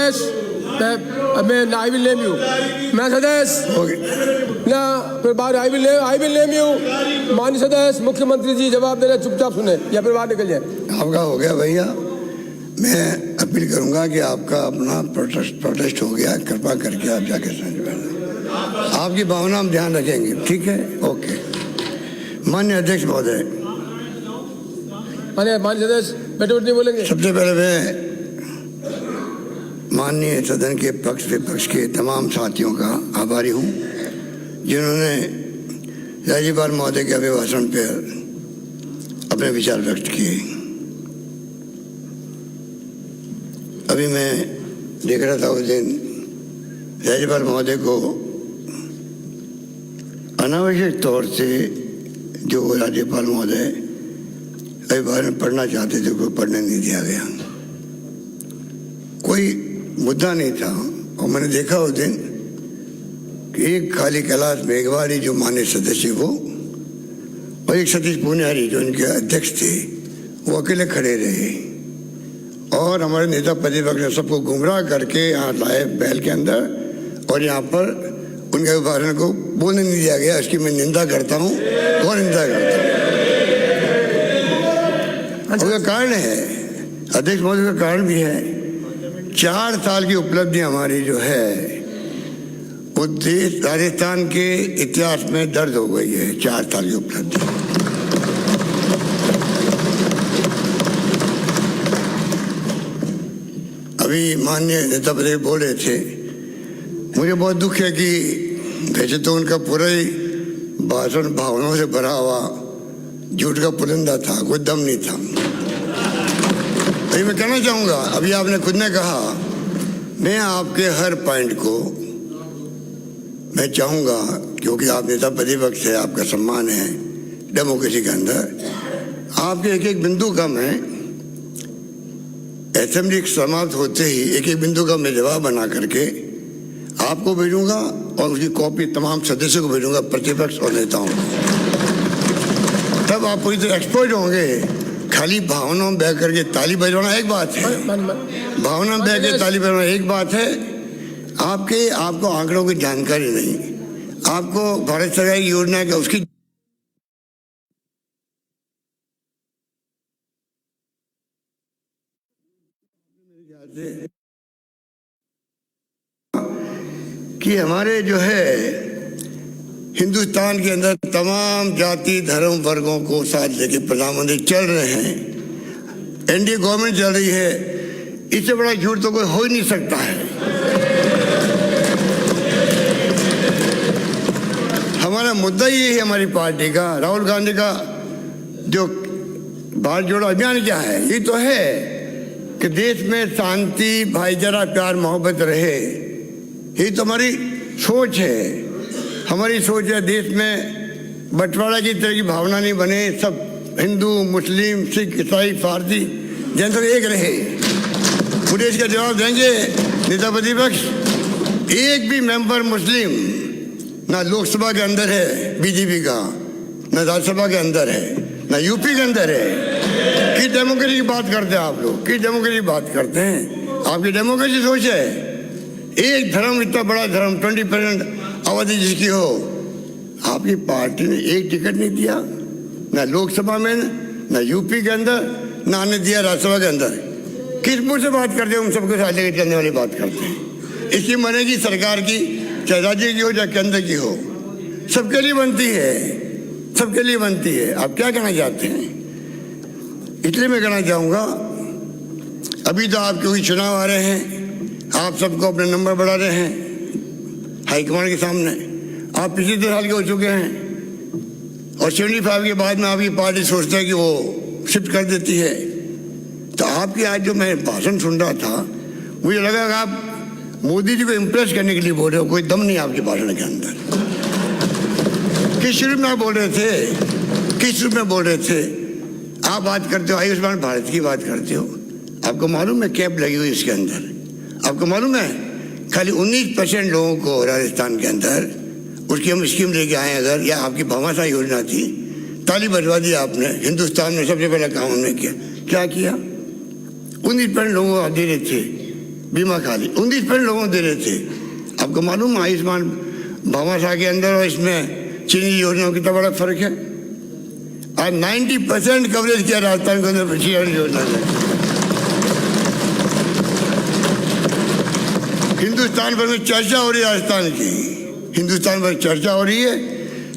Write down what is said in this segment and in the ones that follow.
Sadesh, I will name you. मैं सदेश ना फिर बाहर I will name you. माननीय सदेश मुख्यमंत्री जी जवाब दे रहे, चुपचाप सुने या फिर बाहर निकल जाए। आपका हो गया भैया। मैं अपील करूंगा कि आपका अपना प्रोटेस्ट हो गया, कृपा करके आप जाके समझ बैठे। आपकी भावना हम ध्यान रखेंगे, ठीक है? ओके। माननीय अध्यक्ष महोदय, माननीय सदेश बैठे नहीं बोलेंगे। सबसे पहले मैं माननीय सदन के पक्ष विपक्ष के तमाम साथियों का आभारी हूं जिन्होंने राज्यपाल महोदय के अभिभाषण पर अपने विचार व्यक्त किए। अभी मैं देख रहा था उस दिन राज्यपाल महोदय को अनावश्यक तौर से जो राज्यपाल महोदय अभिभाषण पढ़ना चाहते थे उसको पढ़ने नहीं दिया गया। कोई मुद्दा नहीं था और मैंने देखा उस दिन कि एक खाली कैलाश मेघवाल जो माननीय सदस्य वो और एक सतीश पूनियारी जो इनके अध्यक्ष थे वो अकेले खड़े रहे और हमारे नेता प्रतिपक्ष ने सबको गुमराह करके यहाँ लाए बैल के अंदर और यहाँ पर उनके अभिभाषण को बोलने नहीं दिया गया। इसकी मैं निंदा करता हूँ और निंदा करता हूँ। उसका कारण है, अध्यक्ष महोदय का कारण भी है, 4 साल की उपलब्धि हमारी जो है वो देश राजस्थान के इतिहास में दर्ज हो गई है। 4 साल की उपलब्धि। अभी माननीय नेता प्रतिपक्ष बोल रहे थे, मुझे बहुत दुख है कि वैसे तो उनका पूरा ही भाषण भावनाओं से भरा हुआ झूठ का पुलिंदा था, कोई दम नहीं था। मैं कहना चाहूंगा, अभी आपने खुद ने कहा, मैं आपके हर पॉइंट को मैं चाहूंगा क्योंकि आप नेता प्रतिपक्ष है, आपका सम्मान है डेमोक्रेसी के अंदर, आपके एक एक बिंदु का मैं असेंबली समाप्त होते ही एक एक बिंदु का मैं जवाब बना करके आपको भेजूंगा और उसकी कॉपी तमाम सदस्यों को भेजूंगा, प्रतिपक्ष और नेताओं को। तब आप पूरी तरह एक्सपर्ट होंगे। खाली भावनाओं में बह करके ताली बजवाना एक बात है, भावना में बह के ताली बजवाना एक बात है। आपको आंकड़ों की जानकारी नहीं, आपको भारत सरकार की योजना का उसकी कि हमारे जो है हिंदुस्तान के अंदर तमाम जाति धर्म वर्गों को साथ लेके प्रधानमंत्री चल रहे हैं, एनडीए गवर्नमेंट चल रही है। इससे बड़ा झूठ तो कोई हो ही नहीं सकता है। हमारा मुद्दा ये है, हमारी पार्टी का, राहुल गांधी का जो भारत जोड़ो अभियान क्या है, ये तो है कि देश में शांति भाईचारा प्यार मोहब्बत रहे। ये तो हमारी सोच है। हमारी सोच है देश में बंटवारा की तरह की भावना नहीं बने, सब हिंदू मुस्लिम सिख ईसाई फारसी जनता एक रहे। मुझे इसका जवाब देंगे नेता प्रतिपक्ष, एक भी मेंबर मुस्लिम ना लोकसभा के अंदर है बीजेपी का, ना राज्यसभा के अंदर है, ना यूपी के अंदर है। किस डेमोक्रेसी की बात करते हैं आप लोग? किस डेमोक्रेसी की बात करते हैं? आपकी डेमोक्रेसी सोच है एक धर्म इतना बड़ा धर्म 20% आबादी जिसकी हो, आपकी पार्टी ने एक टिकट नहीं दिया, ना लोकसभा में, ना यूपी के अंदर, ना ने दिया राज्यसभा के अंदर। किस मुंह से बात करते हैं? हम सबको साथ लेकर चलने वाली बात करते हैं। इसकी बनेगी सरकार की, चाहे राज्य की हो चाहे केंद्र की हो, सबके लिए बनती है, सबके लिए बनती है। आप क्या कहना चाहते हैं? इसलिए मैं कहना चाहूँगा, अभी तो आपके कोई चुनाव आ रहे हैं, आप सबको अपने नंबर बढ़ा रहे हैं हाईकमांड के सामने। आप पिछले 2 साल के हो चुके हैं और 75 के बाद में आपकी पार्टी सोचती है कि वो शिफ्ट कर देती है। तो आपकी आज जो मैं भाषण सुन रहा था, मुझे लगा कि आप मोदी जी को इम्प्रेस करने के लिए बोल रहे हो। कोई दम नहीं आपके भाषण के अंदर। किस रूप में आप बोल रहे थे? किस रूप में बोल रहे थे? आप बात करते हो आयुष्मान भारत की बात करते हो। आपको मालूम है कैप लगी हुई इसके अंदर? आपको मालूम है खाली 19% लोगों को राजस्थान के अंदर उसकी हम स्कीम लेके आए। अगर या आपकी भामाशाह योजना थी, ताली बजवा दी आपने। हिंदुस्तान में सबसे पहला काम हमने किया, क्या किया? 19% लोगों को दे रहे थे बीमा खाली 19% लोगों को दे रहे थे। आपको मालूम आयुष्मान भामाशाह के अंदर और इसमें चीनी योजनाओं कितना बड़ा फर्क है। आज 90% कवरेज किया राजस्थान के अंदर श्रीराम योजना ने। हिंदुस्तान भर में चर्चा हो रही है राजस्थान की, हिंदुस्तान भर चर्चा हो रही है,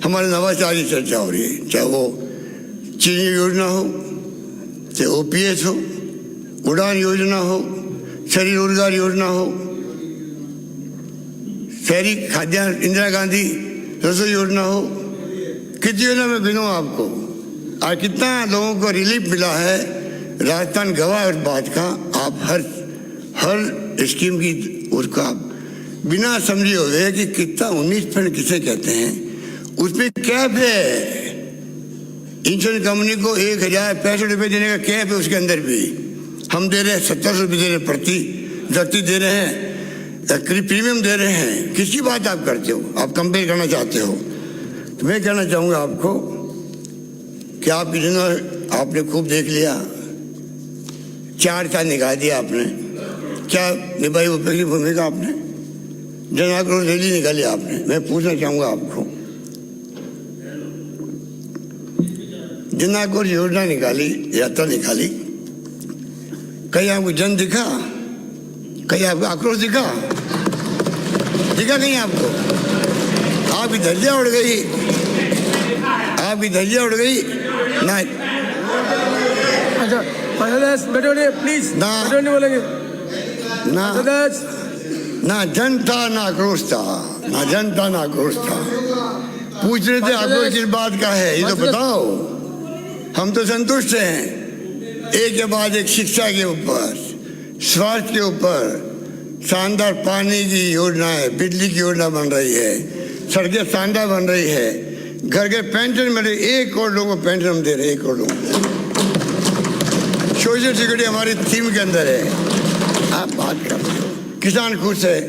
हमारे नवाचार की चर्चा हो रही है। चाहे वो चीनी योजना हो, चाहे OPS हो, उड़ान योजना हो, शहरी रोजगार योजना हो, शहरी खाद्यान्न इंदिरा गांधी रसोई योजना हो, कितनी योजना में गिनूं आपको। आज कितना लोगों को रिलीफ मिला है। राजस्थान गवाह है उस बात का। आप हर स्कीम की उसका बिना समझे हो गए कि कितना 19% किसे कहते हैं। उसमें कैप है, इंश्योरेंस कंपनी को 1065 रुपये देने का कैप है। उसके अंदर भी हम दे रहे हैं 1700 रुपये दे रहे हैं प्रति व्यक्ति दे रहे हैं, प्रीमियम दे रहे हैं। किसकी बात आप करते हो? आप कंपेयर करना चाहते हो। तो मैं कहना चाहूँगा आपको कि आप इतना आपने खूब देख लिया, 4 साल निकाल दिया आपने, क्या निभाई उपयोगी भूमिका आपने, जन आक्रोश रैली निकाली आपने। मैं पूछना चाहूँगा आपको, जन आक्रोश योजना निकाली, यात्रा निकाली, कहीं आपको जन दिखा? कहीं आपको आक्रोश दिखा? दिखा कहीं आपको? आपकी धज्जियाँ उड़ गई, आपकी धज्जियाँ उड़ गई ना। अच्छा बैठो प्लीज ना नहीं बोलेंगे ना, ना जन था ना आक्रोश था, ना जन था ना आक्रोश था। पूछ रहे थे आक्रोश किस बात का है, ये तो बताओ। हम तो संतुष्ट हैं। एक के बाद एक शिक्षा के ऊपर, स्वास्थ्य के ऊपर शानदार पानी की योजना है, बिजली की योजना बन रही है, सड़कें शानदार बन रही है, घर के पेंशन मिल रही, 1 करोड़ लोगों को पेंशन हम दे रहे हैं, 1 करोड़ लोगों को। सोशल सिक्योरिटी हमारी थीम के अंदर है। आप बात कर रहे हो, किसान खुश है,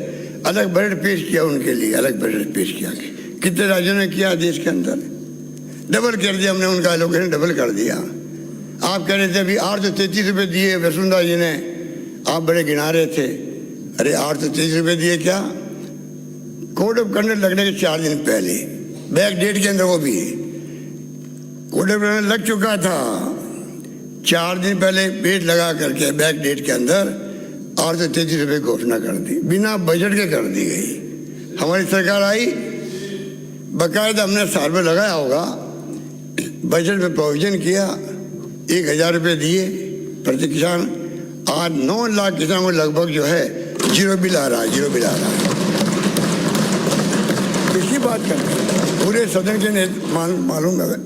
अलग बजट पेश किया उनके लिए, अलग बजट पेश किया। कितने राज्यों ने किया देश के अंदर, डबल कर दिया हमने उनका एलोकेशन, डबल कर दिया। आप कह रहे थे अभी 833 रुपये दिए वसुंधरा जी ने, आप बड़े गिना रहे थे। अरे 833 रुपये दिए क्या? कोड ऑफ कंडक्ट लगने के 4 दिन पहले, बैक डेट के अंदर वो भी कोड ऑफ कंडक्ट लग चुका था। 4 दिन पहले पेट लगा करके बैक डेट के अंदर 833 रुपये घोषणा कर दी, बिना बजट के कर दी गई। हमारी सरकार आई, बाकायदा हमने साल में लगाया होगा, बजट में प्रोविजन किया, 1000 रुपये दिए प्रति किसान। आज 9 लाख किसानों को लगभग जो है जीरो बिल आ रहा है, जीरो बिल आ रहा है। किसकी बात करते हैं? पूरे सदन के मालूम है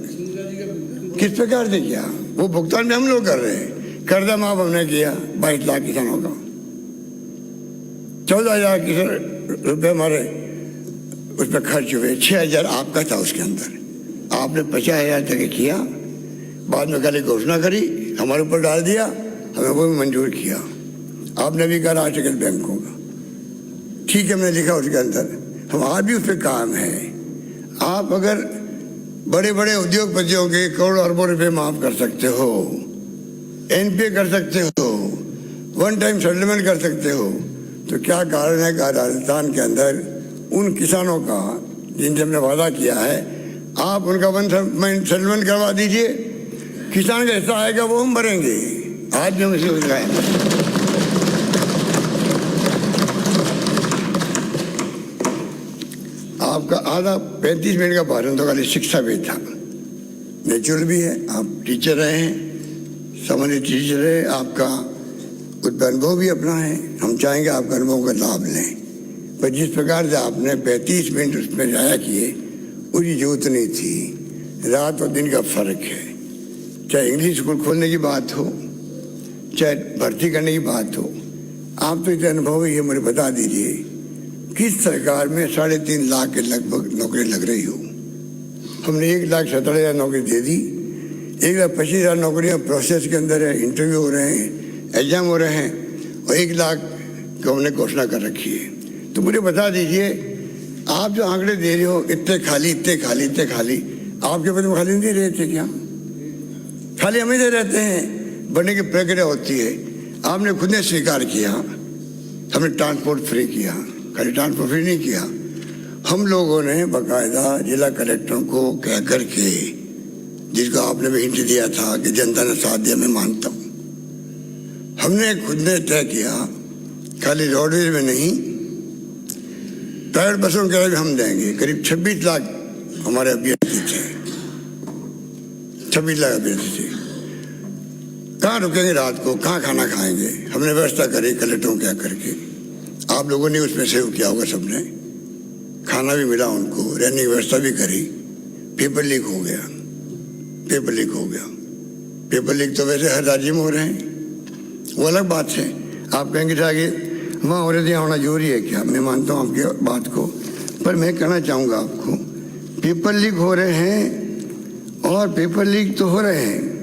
किस प्रकार से किया। वो भुगतान भी हम लोग कर रहे हैं। कर्जा माफ हमने किया 22 लाख किसानों का, 14,000 रुपये हमारे उस पर खर्च हुए, 6,000 आपका था उसके अंदर। आपने 50,000 तक किया, बाद में कल घोषणा करी, हमारे ऊपर डाल दिया, हमें वो भी मंजूर किया। आपने भी कहा राष्ट्रीयकृत बैंकों का, ठीक है, हमने लिखा उसके अंदर, हम आज भी उस पर काम है। आप अगर बड़े बड़े उद्योगपतियों के करोड़ों अरबों रुपए माफ कर सकते हो, NPA कर सकते हो, 1 टाइम सेटलमेंट कर सकते हो, तो क्या कारण है कि राजस्थान के अंदर उन किसानों का जिनसे हमने वादा किया है, आप उनका 1 टाइम सेटलमेंट करवा दीजिए, किसान का हिस्सा आएगा वो हम भरेंगे। आज भी हम इसे उठाएंगे। आपका आधा 35 मिनट का भाषण तो खाली शिक्षा पे था, नेचुरल भी है। आप टीचर रहे हैं, सामान्य टीचर रहे, आपका उस अनुभव भी अपना है। हम चाहेंगे आपका अनुभव का लाभ लें, पर जिस प्रकार से आपने 35 मिनट उसमें जाया किए, उसकी जरूरत नहीं थी। रात और दिन का फर्क है। चाहे इंग्लिश स्कूल खोलने की बात हो, चाहे भर्ती करने की बात हो, आप तो इतना अनुभव ही है। मुझे बता दीजिए किस सरकार में 3.5 लाख के लगभग नौकरी लग रही हो। हमने 1,17,000 नौकरी दे दी, 1,25,000 नौकरियां प्रोसेस के अंदर है, इंटरव्यू हो रहे हैं, एग्जाम हो रहे हैं, और 1 लाख को हमने घोषणा कर रखी है। तो मुझे बता दीजिए, आप जो आंकड़े दे रहे हो, इतने खाली, इतने खाली, इतने खाली, आपके पद में खाली नहीं रहे थे क्या? खाली हमें दे रहते हैं, बढ़ने की प्रक्रिया होती है। आपने खुद ने स्वीकार किया हमने ट्रांसपोर्ट फ्री किया, खाली ट्रांसपोर्ट फ्री नहीं किया, हम लोगों ने बाकायदा जिला कलेक्टरों को कह कर के, जिसको आपने भी हिंट दिया था कि जनता ने साथ दिया, मैं मानता हूँ, हमने खुद ने तय किया खाली रोडवेज में नहीं, प्राइवेट बसों के भी हम देंगे। करीब 26 लाख हमारे अभ्यर्थी थे, 26 लाख अभ्यर्थी थे। कहाँ रुकेंगे रात को, कहाँ खाना खाएंगे, हमने व्यवस्था करी कलेक्टरों क्या करके। आप लोगों ने उसमें सेव किया होगा, सबने खाना भी मिला उनको, रहने की व्यवस्था भी करी। पेपर लीक हो गया, पेपर लीक हो गया। पेपर लीक तो वैसे हर राज्य में हो रहे हैं, वो अलग बात है। आप कहेंगे कि वहाँ हो रहे थे, होना जरूरी है क्या? मैं मानता हूँ आपकी बात को, पर मैं कहना चाहूँगा आपको, पेपर लीक हो रहे हैं, और पेपर लीक तो हो रहे हैं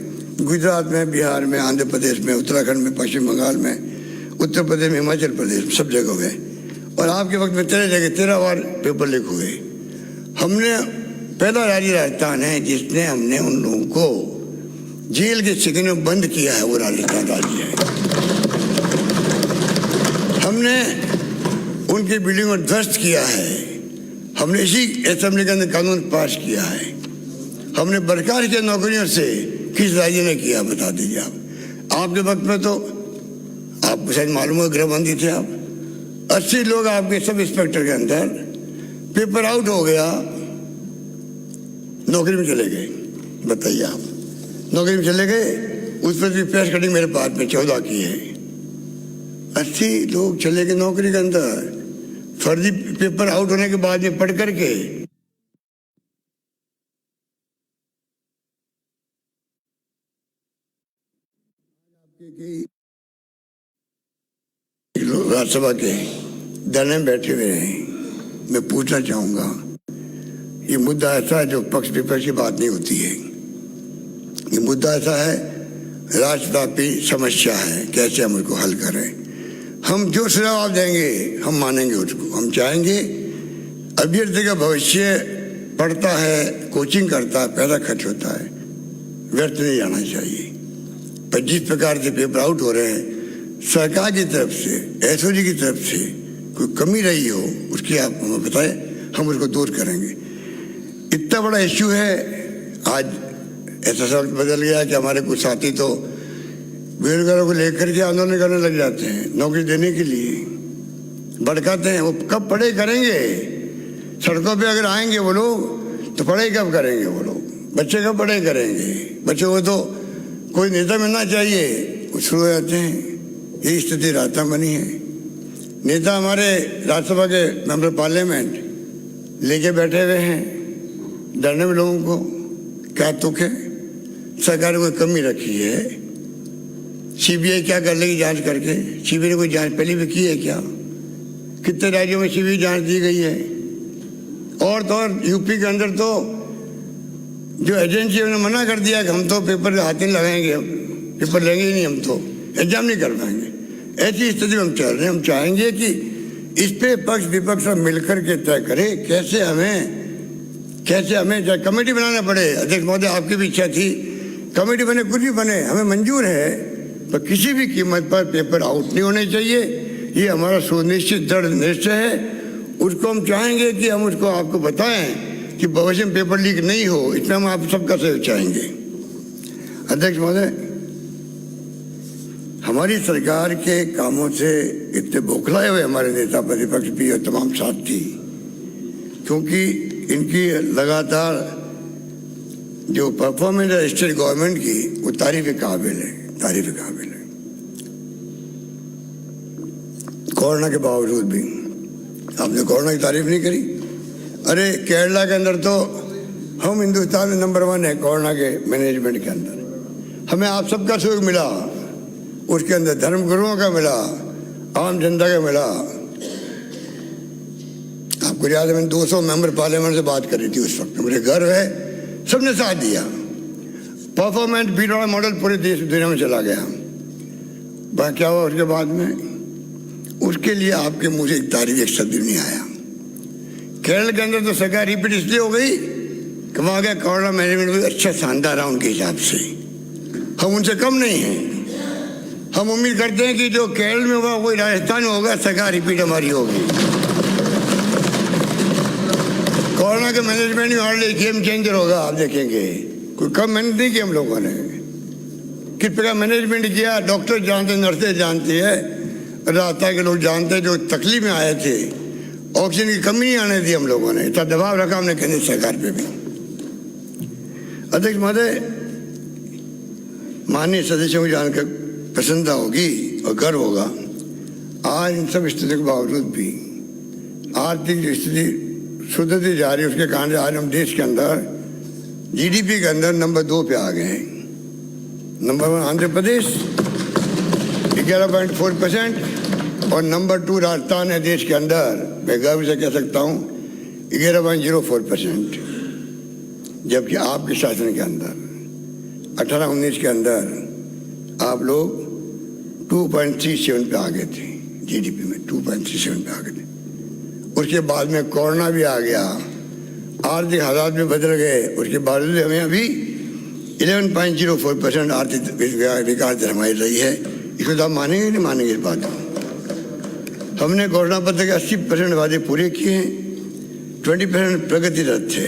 गुजरात में, बिहार में, आंध्र प्रदेश में, उत्तराखंड में, पश्चिम बंगाल में, उत्तर प्रदेश में, हिमाचल प्रदेश, सब जगह हुए। और आपके वक्त में 13 बार पेपर लीक हुए। हमने पहला राज्य राजस्थान है जिसने हमने उन लोगों को जेल के सिकने में बंद किया है, वो राजस्थान राज्य है। हमने उनकी बिल्डिंग को ध्वस्त किया है। हमने इसी असेंबली के अंदर कानून पास किया है। हमने बरकरार की नौकरियों से किस राज्य ने किया, बता दीजिए आप। आपके वक्त में तो आपको शायद मालूम हो, गृहमंत्री थे आप, 80 लोग आपके सब इंस्पेक्टर के अंदर पेपर आउट हो गया, नौकरी में चले गए। बताइए आप, नौकरी में चले गए, उस पर भी पेश कटिंग मेरे पास में 14 की है। 80 लोग चले गए नौकरी के अंदर, फर्जी पेपर आउट होने के बाद में पढ़ करके। राज्यसभा के धरने में बैठे हुए हैं। मैं पूछना चाहूंगा, ये मुद्दा ऐसा है जो पक्ष विपक्ष की बात नहीं होती है। ये मुद्दा ऐसा है, राष्ट्रव्यापी समस्या है, कैसे हम उसको हल करें। हम जो सुझाव देंगे हम मानेंगे उसको। हम चाहेंगे अभ्यर्थी का भविष्य पढ़ता है, कोचिंग करता है, पैसा खर्च होता है, व्यर्थ नहीं जाना चाहिए। पर जिस प्रकार से पेपर आउट हो रहे हैं, सरकार की तरफ से, एसओजी की तरफ से कोई कमी रही हो, उसकी आप हमें बताएं, हम उसको दूर करेंगे। इतना बड़ा इश्यू है। आज ऐसा वक्त बदल गया कि हमारे कुछ साथी तो बेरोजगारों को लेकर के आंदोलन करने लग जाते हैं, नौकरी देने के लिए भड़काते हैं। वो कब पढ़ाई करेंगे? सड़कों पे अगर आएंगे वो लोग तो पढ़ाई कब करेंगे? वो लोग बच्चे कब पढ़ाई करेंगे? बच्चों को तो कोई नेता मिलना चाहिए, वो शुरू हो जाते हैं। यही स्थिति राजस्थान बनी है। नेता हमारे राज्यसभा के मेंबर पार्लियामेंट लेके बैठे हुए हैं धरने में लोगों को। क्या तुक है? सरकार ने कोई कमी रखी है? सीबीआई क्या कर लेगी जांच करके? सीबीआई ने कोई जांच पहले भी की है क्या? कितने राज्यों में सीबीआई जांच दी गई है? और तो और यूपी के अंदर तो जो एजेंसी ने मना कर दिया कि हम तो पेपर हाथ नहीं लगाएंगे, पेपर लेंगे ही नहीं, हम तो एग्जाम नहीं कर पाएंगे। ऐसी स्थिति में हम चल रहे हैं। हम चाहेंगे कि इस पे पक्ष विपक्ष सब मिलकर के तय करें कैसे हमें चाहे कमेटी बनाना पड़े। अध्यक्ष महोदय, आपकी भी इच्छा थी कमेटी बने, कुछ भी बने, हमें मंजूर है, पर किसी भी कीमत पर पेपर आउट नहीं होने चाहिए। ये हमारा सुनिश्चित दृढ़ निश्चय है। उसको हम चाहेंगे कि हम उसको आपको बताएं कि भविष्य में पेपर लीक नहीं हो, इसमें हम आप सबका सहयोग चाहेंगे। अध्यक्ष महोदय, हमारी सरकार के कामों से इतने बौखलाए हुए हमारे नेता प्रतिपक्ष भी और तमाम साथी, क्योंकि इनकी लगातार जो परफॉर्मेंस है स्टेट गवर्नमेंट की, वो तारीफ काबिल है। कोरोना के बावजूद भी आपने कोरोना की तारीफ नहीं करी। अरे केरला के अंदर तो हम हिंदुस्तान में नंबर 1 है कोरोना के मैनेजमेंट के अंदर। हमें आप सबका सहयोग मिला, उसके अंदर धर्म गुरुओं का मिला, आम जनता का मिला। आपको याद है, मैंने 200 मेंबर पार्लियामेंट से बात करी थी उस वक्त। मुझे गर्व है, सबने साथ दिया। परफॉर्मेंस बीडोड़ा मॉडल पूरे देश दुनिया में चला गया। वह क्या हुआ उसके बाद में? उसके लिए आपके मुंह से एक तारीफ एक शब्द नहीं आया। केरल के अंदर तो सरकार रिपीट इसलिए हो गई कि वहाँ का कोरोना मैनेजमेंट भी अच्छा शानदार रहा उनके हिसाब से। हम उनसे कम नहीं हैं, हम उम्मीद करते हैं कि जो केरल में हुआ वही राजस्थान में होगा, सरकार रिपीट हमारी होगी। कोरोना के मैनेजमेंट में हमारे गेम चेंजर होगा, आप देखेंगे। कोई कम मेहनत नहीं की हम लोगों ने, किस प्रकार मैनेजमेंट किया, डॉक्टर जानते, नर्सेज जानती है, रास्ता के लोग जानते, जो तकलीफ में आए थे, ऑक्सीजन की कमी नहीं आने दी हम लोगों ने, इतना दबाव रखा हमने केंद्र सरकार पे भी। अध्यक्ष महोदय, माननीय सदस्यों को जानकर प्रसन्नता होगी और गर्व होगा, आज इन सब स्थिति के बावजूद भी आर्थिक स्थिति सुधरती जा रही है, उसके कारण आज हम देश के अंदर जीडीपी के अंदर नंबर 2 पे आ गए हैं। नंबर 1 आंध्र प्रदेश 11.4% और नंबर 2 राजस्थान है देश के अंदर, मैं गर्व से कह सकता हूँ 11.04%, जबकि आपके शासन के अंदर 18-19 के अंदर आप लोग 2.37 पे आ गए थे, जीडीपी में 2.37 पे आ गए थे। उसके बाद में कोरोना भी आ गया, आर्थिक हालात भी बदल गए, उसके बावजूद हमें अभी 11.04% आर्थिक विकास दर हमारी रही है। इसको तो आप मानेंगे नहीं मानेंगे इस बात को। हमने घोषणा पत्र के 80% वादे पूरे किए हैं, 20% प्रगतिरत थे,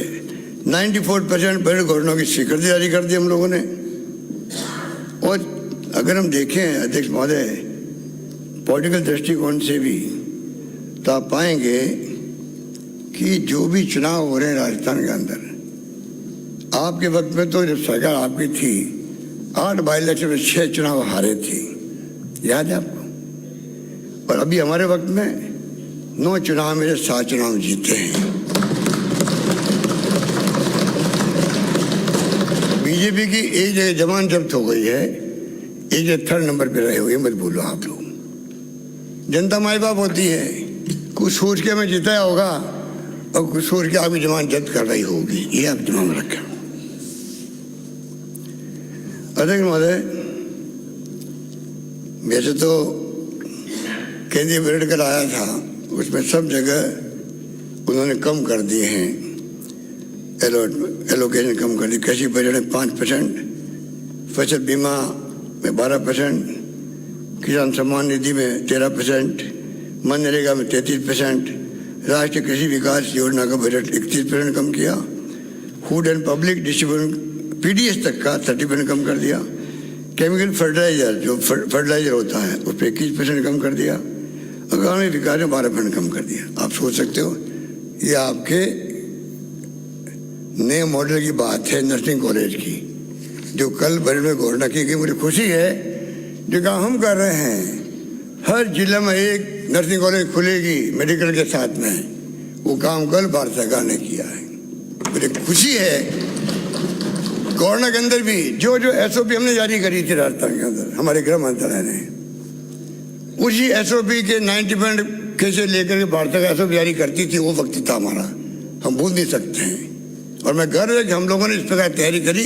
94% बड़े घोषणाओं की स्वीकृति जारी कर दी हम लोगों ने। और अगर हम देखें अध्यक्ष महोदय, पॉलिटिकल दृष्टिकोण से भी तो आप पाएंगे कि जो भी चुनाव हो रहे हैं राजस्थान के अंदर, आपके वक्त में तो जब सरकार आपकी थी 8 बाई इलेक्शन में 6 चुनाव हारे थे, याद है आपको। और अभी हमारे वक्त में 9 चुनाव में 7 चुनाव जीते हैं। बीजेपी की एक जगह जमान जब्त हो गई है, एक जगह 3rd नंबर पे रहे हुए, मत भूलो आप लोग। जनता माई बाप होती है, कुछ सोच के हमें जिताया होगा और कुछ सोच के आपकी जमान जब्त कर रही होगी, ये आप दिमाग में रखें। अध्यक्ष महोदय, वैसे तो केंद्रीय बजट कल आया था, उसमें सब जगह उन्होंने कम कर दिए हैं, एलोकेशन कम कर दी। कृषि बजट में 5%, फसल बीमा में 12%, किसान सम्मान निधि में 13%, मनरेगा में 33%, राष्ट्रीय कृषि विकास योजना का बजट 31% कम किया, food and public distribution PDS तक का 30% कम कर दिया, केमिकल फर्टिलाइजर जो फर्टिलाइजर होता है उस पर 21% कम कर दिया, और ग्रामीण विकास में 12% कम कर दिया। आप सोच सकते हो, ये आपके नए मॉडल की बात है नर्सिंग कॉलेज की, जो कल बजट में घोषणा की गई। मुझे खुशी है जो काम हम कर रहे हैं, हर जिले में एक नर्सिंग कॉलेज खुलेगी मेडिकल के साथ में, वो काम कल भारत सरकार ने किया है। मुझे खुशी है कोरोना के अंदर भी जो जो एसओपी हमने जारी करी थी राजस्थान के अंदर, हमारे गृह मंत्रालय ने उसी एसओपी के 90% कैसे लेकर के भारत सरकार एसओपी जारी करती थी, वो वक्त था हमारा, हम भूल नहीं सकते हैं। और मैं गर्व है कि हम लोगों ने इस प्रकार तैयारी करी,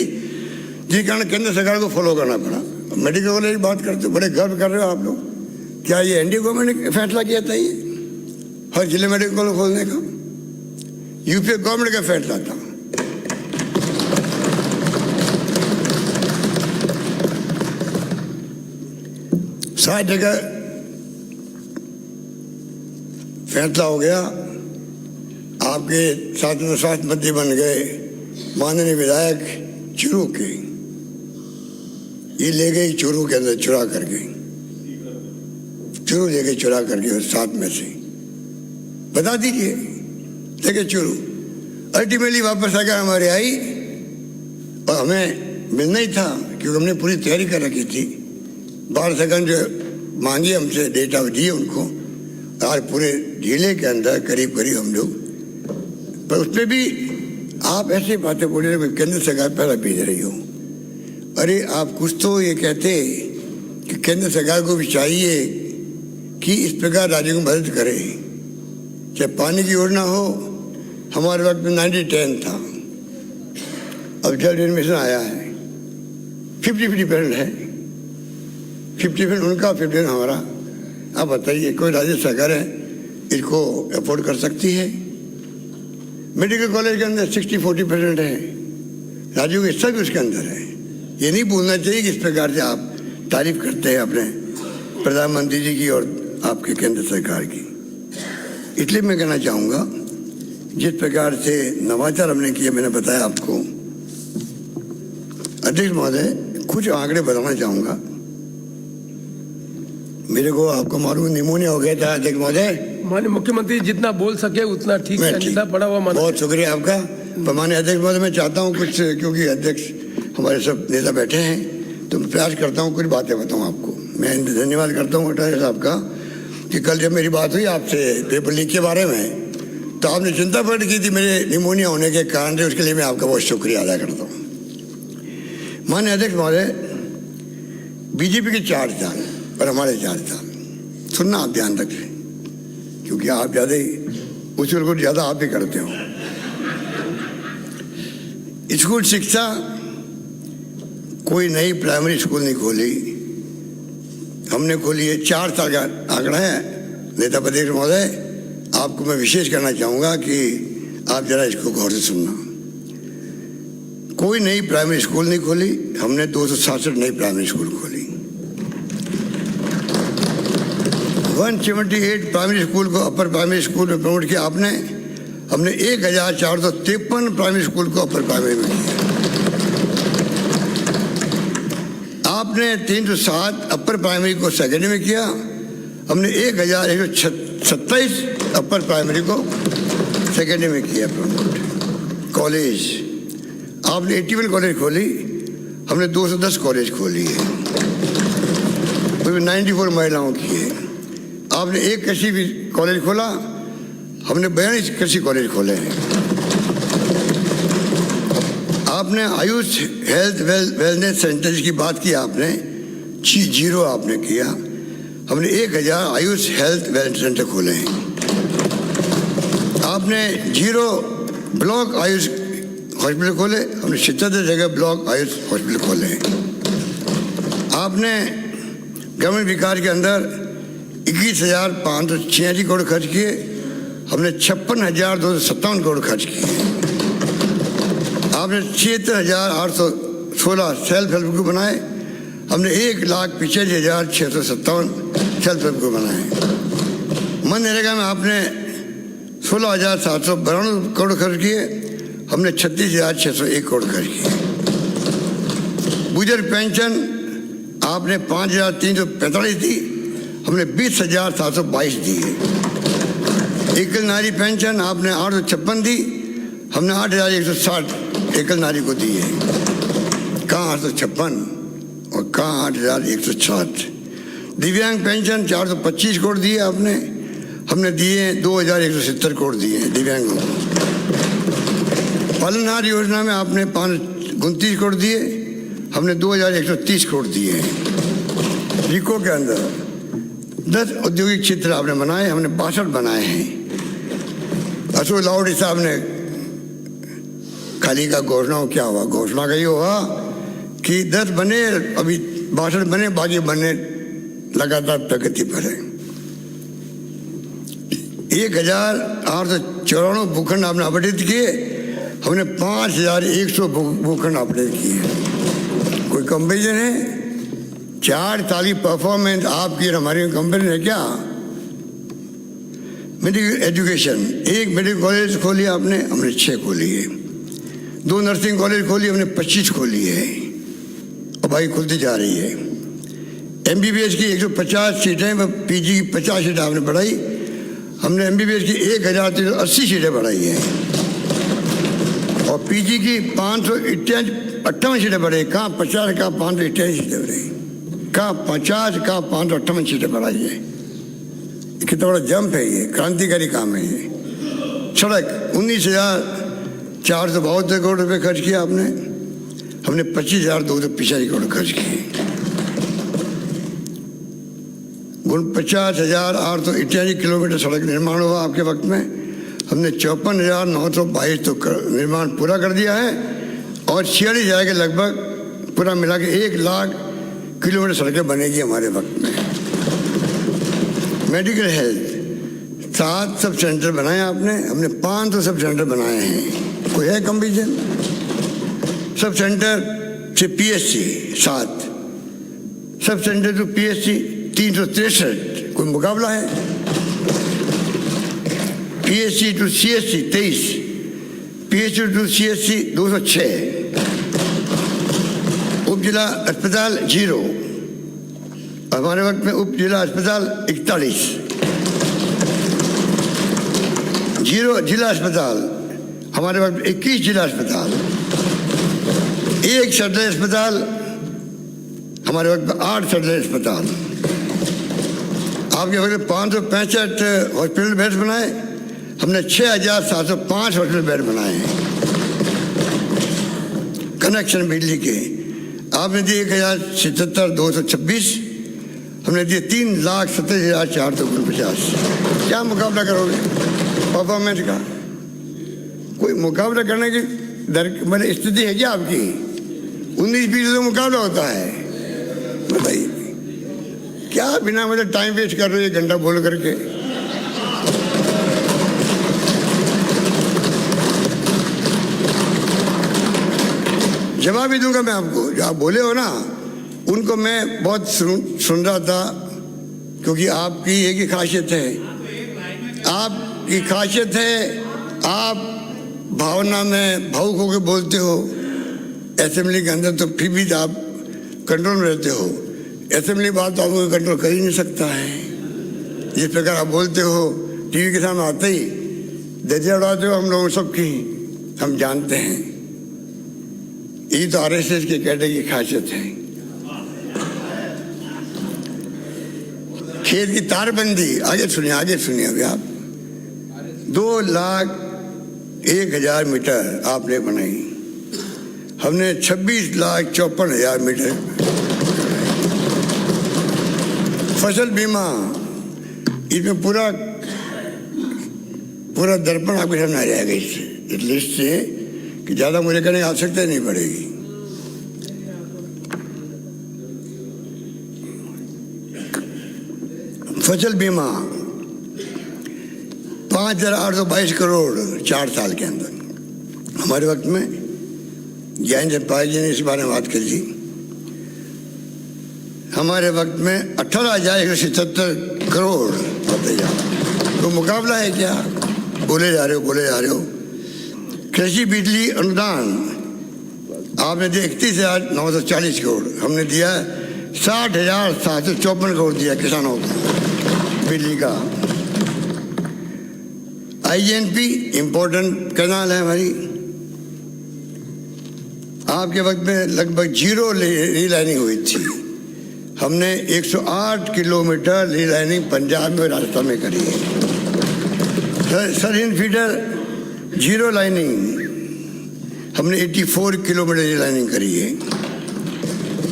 जिस कारण केंद्र सरकार को फॉलो करना पड़ा। मेडिकल कॉलेज की बात करते हो, बड़े गर्व कर रहे हो आप लोग। क्या ये एनडीए गवर्नमेंट ने फैसला किया था ये हर जिले मेडिकल कॉलेज खोलने का? यूपीए गवर्नमेंट का फैसला था। सात जगह फैसला हो गया, आपके स्वास्थ्य मंत्री बन गए माननीय विधायक चुरू के, ये ले गई चुरू के अंदर चुरा करके, चुरू ले गई चुरा करके 7 में से, बता दीजिए, लेके चुरू। अल्टीमेटली वापस आकर हमारे आई और हमें मिलना ही था क्योंकि हमने पूरी तैयारी कर रखी थी। 12 सेकंड जो मांगी हमसे डेटा दिए उनको, आज पूरे जिले के अंदर करीब करीब हम लोग, पर उसमें भी आप ऐसी बातें बोल रहे केंद्र सरकार पहला भेज रही हो। अरे आप कुछ तो ये कहते कि केंद्र सरकार को भी चाहिए कि इस प्रकार राज्यों को मदद करे, चाहे पानी की योजना हो, हमारे वक्त में 90-10 था, अब जल जीवन मिशन आया है, 50-50% है, 50% उनका 50% हमारा। आप बताइए कोई राज्य सरकार है इसको अफोर्ड कर सकती है? मेडिकल कॉलेज के अंदर 60-40% है, राज्यों के सब उसके अंदर है। ये नहीं भूलना चाहिए कि इस प्रकार से आप तारीफ करते हैं अपने प्रधानमंत्री जी की और आपके केंद्र सरकार की। इसलिए मैं कहना चाहूँगा, जिस प्रकार से नवाचार हमने किया, मैंने बताया आपको। अध्यक्ष महोदय, कुछ आंकड़े बताना चाहूँगा। मेरे को आपको मालूम निमोनिया हो गया था अध्यक्ष महोदय। माननीय मुख्यमंत्री जितना बोल सके उतना ठीक है, अन्यथा पड़ा हुआ माना। बहुत शुक्रिया आपका। माननीय अध्यक्ष महोदय, मैं चाहता हूँ कुछ, क्योंकि अध्यक्ष हमारे सब नेता बैठे हैं, तो मैं प्रयास करता हूँ कुछ बातें बताऊँ आपको। मैं धन्यवाद करता हूँ अटल साहब का कि कल जब मेरी बात हुई आपसे पेपर लीक के बारे में, तो आपने चिंता प्रकट की थी मेरे निमोनिया होने के कारण से। उसके लिए मैं आपका बहुत शुक्रिया अदा करता हूँ। माननीय अध्यक्ष महोदय, बीजेपी के 4 साल और हमारे 4 साल, सुनना आप ध्यान रखें, क्योंकि आप ज़्यादा ही उछल को ज़्यादा आप ही करते हो। स्कूल शिक्षा, कोई नई प्राइमरी स्कूल नहीं खोली, हमने खोली है। 4 साल का आंकड़ा है। नेता प्रतिपक्ष महोदय, आपको मैं विशेष करना चाहूँगा कि आप जरा इसको गौर से सुनना। कोई नई प्राइमरी स्कूल नहीं खोली, हमने 267 नई प्राइमरी स्कूल खोली। 178 प्राइमरी स्कूल को अपर प्राइमरी स्कूल में प्रमोट किया आपने। हमने 1453 प्राइमरी स्कूल को अपर प्राइमरी में किया। आपने 307 अपर प्राइमरी को सेकेंडरी में किया। हमने 1127 अपर प्राइमरी को सेकेंडरी में किया प्रमोट। कॉलेज, आपने 81 कॉलेज खोली, हमने 210 कॉलेज खोली है, उसमें 94 महिलाओं की है। आपने एक कृषि भी कॉलेज खोला, हमने 42 कृषि कॉलेज खोले हैं। आपने आयुष हेल्थ वेलनेस सेंटर्स की बात की, आपने 0 आपने किया। हमने 1000 आयुष हेल्थ वेलनेस सेंटर खोले हैं। आपने 0 ब्लॉक आयुष हॉस्पिटल खोले, हमने 77 जगह ब्लॉक आयुष हॉस्पिटल खोले हैं। आपने ग्रामीण विकास के अंदर 21,586 करोड़ खर्च किए, हमने 56,257 करोड़ खर्च किए। आपने 76,816 सेल्फ हेल्प ग्रुप बनाए, हमने 1,85,657 सेल्फ हेल्प ग्रुप बनाए। मनरेगा में आपने 16,792 करोड़ खर्च किए, हमने 36,601 करोड़ खर्च किए। बुजुर्ग पेंशन आपने 5,345 दी, हमने 20,722 दी है। एकल नारी पेंशन आपने 856 दी, हमने 8,160 एकल नारी को दी है। कहाँ 856 और कहाँ 8,160। दिव्यांग पेंशन 425 करोड़ दिए आपने, हमने दिए 2,170 करोड़ दिए हैं दिव्यांगों को। पालनहार योजना में आपने 529 करोड़ दिए, हमने 2,130 करोड़ दिए हैं। रिको के अंदर 10 औद्योगिक क्षेत्र आपने बनाए, हमने 62 बनाए हैं। अशोक लाहौटी साहब ने खाली का घोषणा क्या हुआ? घोषणा का ये हुआ कि 10 बने, अभी 62 बने, बाकी बनने लगातार प्रगति पर है। 1,894 भूखंड आपने आवंटित किए, हमने 5,100 भूखंड आवंटित किए। कोई कंपेरिजन है? 4 साल की परफॉर्मेंस आपकी और हमारी कंपेरिजन है क्या? मेडिकल एजुकेशन, 1 मेडिकल कॉलेज खोली आपने, हमने 6 खोली है। 2 नर्सिंग कॉलेज खोली, हमने 25 खोली है और भाई खुलती जा रही है। MBBS की 150 सीटें, PG की 50 सीटें आपने बढ़ाई, हमने MBBS की 1,380 सीटें बढ़ाई हैं और PG की 558 सीटें बढ़ाई। कहाँ 50, कहाँ 588 सीटें बढ़ाई, कहाँ 50, कहाँ 558 सीटें बढ़ाई है। कितना बड़ा जंप है, ये क्रांतिकारी काम है। ये सड़क 19,472 करोड़ रुपए खर्च किया आपने, हमने 25,285 करोड़ खर्च किए। 49,888 किलोमीटर सड़क निर्माण हुआ आपके वक्त में, हमने 54,922 तो निर्माण पूरा कर दिया है और 46,000 के लगभग पूरा मिला के 1 लाख किलोमीटर सड़कें बनेगी हमारे वक्त में। मेडिकल हेल्थ 7 सब सेंटर बनाए आपने, हमने 500 सब सेंटर बनाए हैं। कोई है कंपेरिजन? सब सेंटर से PSC 7, sub centre to PSC 363, कोई मुकाबला है? PHC to CHC 23, PHC to CHC 206, उप जिला अस्पताल 0, हमारे वक्त में उप जिला अस्पताल 41, 0 जिला अस्पताल, हमारे वक्त 21 जिला अस्पताल, 1 सदर अस्पताल, हमारे वक्त में 8 सदर अस्पताल। आपके वक्त 565 हॉस्पिटल बेड्स बनाए, हमने 6705 हॉस्पिटल बेड बनाए हैं कनेक्शन बिजली के। आपने दिए 1077,226, हमने दिए 3,70,449। क्या मुकाबला करोगे परफॉर्मेंस का? कोई मुकाबला करने की मतलब स्थिति है क्या आपकी? 19-20 तो मुकाबला होता है। बताइए क्या बिना मतलब टाइम वेस्ट कर रहे हो 1 घंटा बोल करके? जवाब भी दूंगा मैं आपको। जो आप बोले हो ना उनको मैं बहुत सुन रहा था, क्योंकि आपकी एक ही खासियत है, आपकी खासियत है आप भावना में भावुक होकर बोलते हो। असेंबली के अंदर तो फिर भी आप कंट्रोल में रहते हो, असेंबली बात तो आपको कंट्रोल कर ही नहीं सकता है। जिस प्रकार आप बोलते हो टीवी के सामने आते ही दर्जा उड़ाते हो हम लोग सबकी, हम जानते हैं। ये तो RSS के कैडर की खासियत है। खेत की तारबंदी, आगे सुनिए अभी आप। 2,01,000 मीटर आपने बनाई, हमने 26,54,000 मीटर। फसल बीमा, इसमें पूरा दर्पण आपके सामने आ जाएगा इस लिस्ट से, कि ज़्यादा मुझे करने की आवश्यकता नहीं पड़ेगी। फसल बीमा 5,822 करोड़ 4 साल के अंदर। हमारे वक्त में ज्ञान चंपाई जी ने इस बारे में बात कर दी। हमारे वक्त में 18,177 करोड़। बताइए तो मुकाबला है क्या? बोले जा रहे हो। कृषि बिजली अनुदान आपने दिया 31,940 करोड़, हमने दिया 60,754 करोड़ दिया किसानों को बिजली का। INP इम्पोर्टेंट कैनाल है हमारी, आपके वक्त में लगभग 0 रीलाइनिंग हुई थी, हमने 108 किलोमीटर रीलाइनिंग पंजाब में राजस्थान में करी है। सरहिंद फीडर 0 लाइनिंग, हमने 84 किलोमीटर रीलाइनिंग करी है।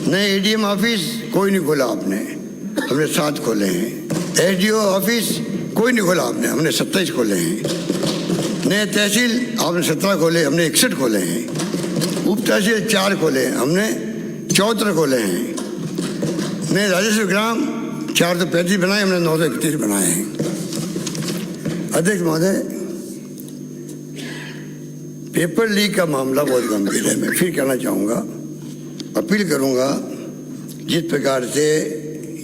नए ADM ऑफिस कोई नहीं खोला आपने, हमने 7 खोले हैं। SDO ऑफिस कोई नहीं खोला आपने, हमने 27 खोले हैं। नए तहसील आपने 17 खोले, हमने 61 खोले हैं। उप तहसील 4 खोले, हमने 74 खोले हैं। नए राजस्व ग्राम 435 बनाए, हमने 931 बनाए हैं। अध्यक्ष महोदय, पेपर लीक का मामला बहुत गंभीर है। मैं फिर कहना चाहूँगा, अपील करूँगा, जिस प्रकार से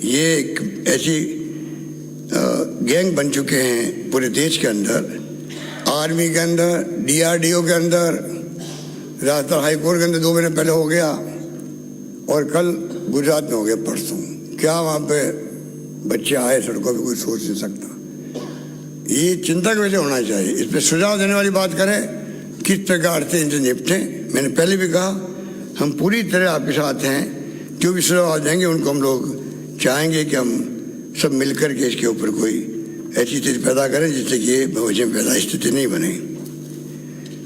ये एक ऐसी गैंग बन चुके हैं पूरे देश के अंदर, आर्मी के अंदर, DRDO के अंदर, राजस्थान हाईकोर्ट के अंदर 2 महीने पहले हो गया, और कल गुजरात में हो गया परसों। क्या वहाँ पे बच्चे आए सड़कों पे, कोई सोच नहीं सकता। ये चिंता का विषय होना चाहिए। इस पर सुझाव देने वाली बात करें, किस प्रकार से इनसे निपटें। मैंने पहले भी कहा हम पूरी तरह आपके साथ हैं, जो भी सुझाव देंगे उनको हम लोग चाहेंगे कि हम सब मिलकर के इसके ऊपर कोई ऐसी स्थिति पैदा करें जिससे कि ये भविष्य में पैदा स्थिति नहीं बने।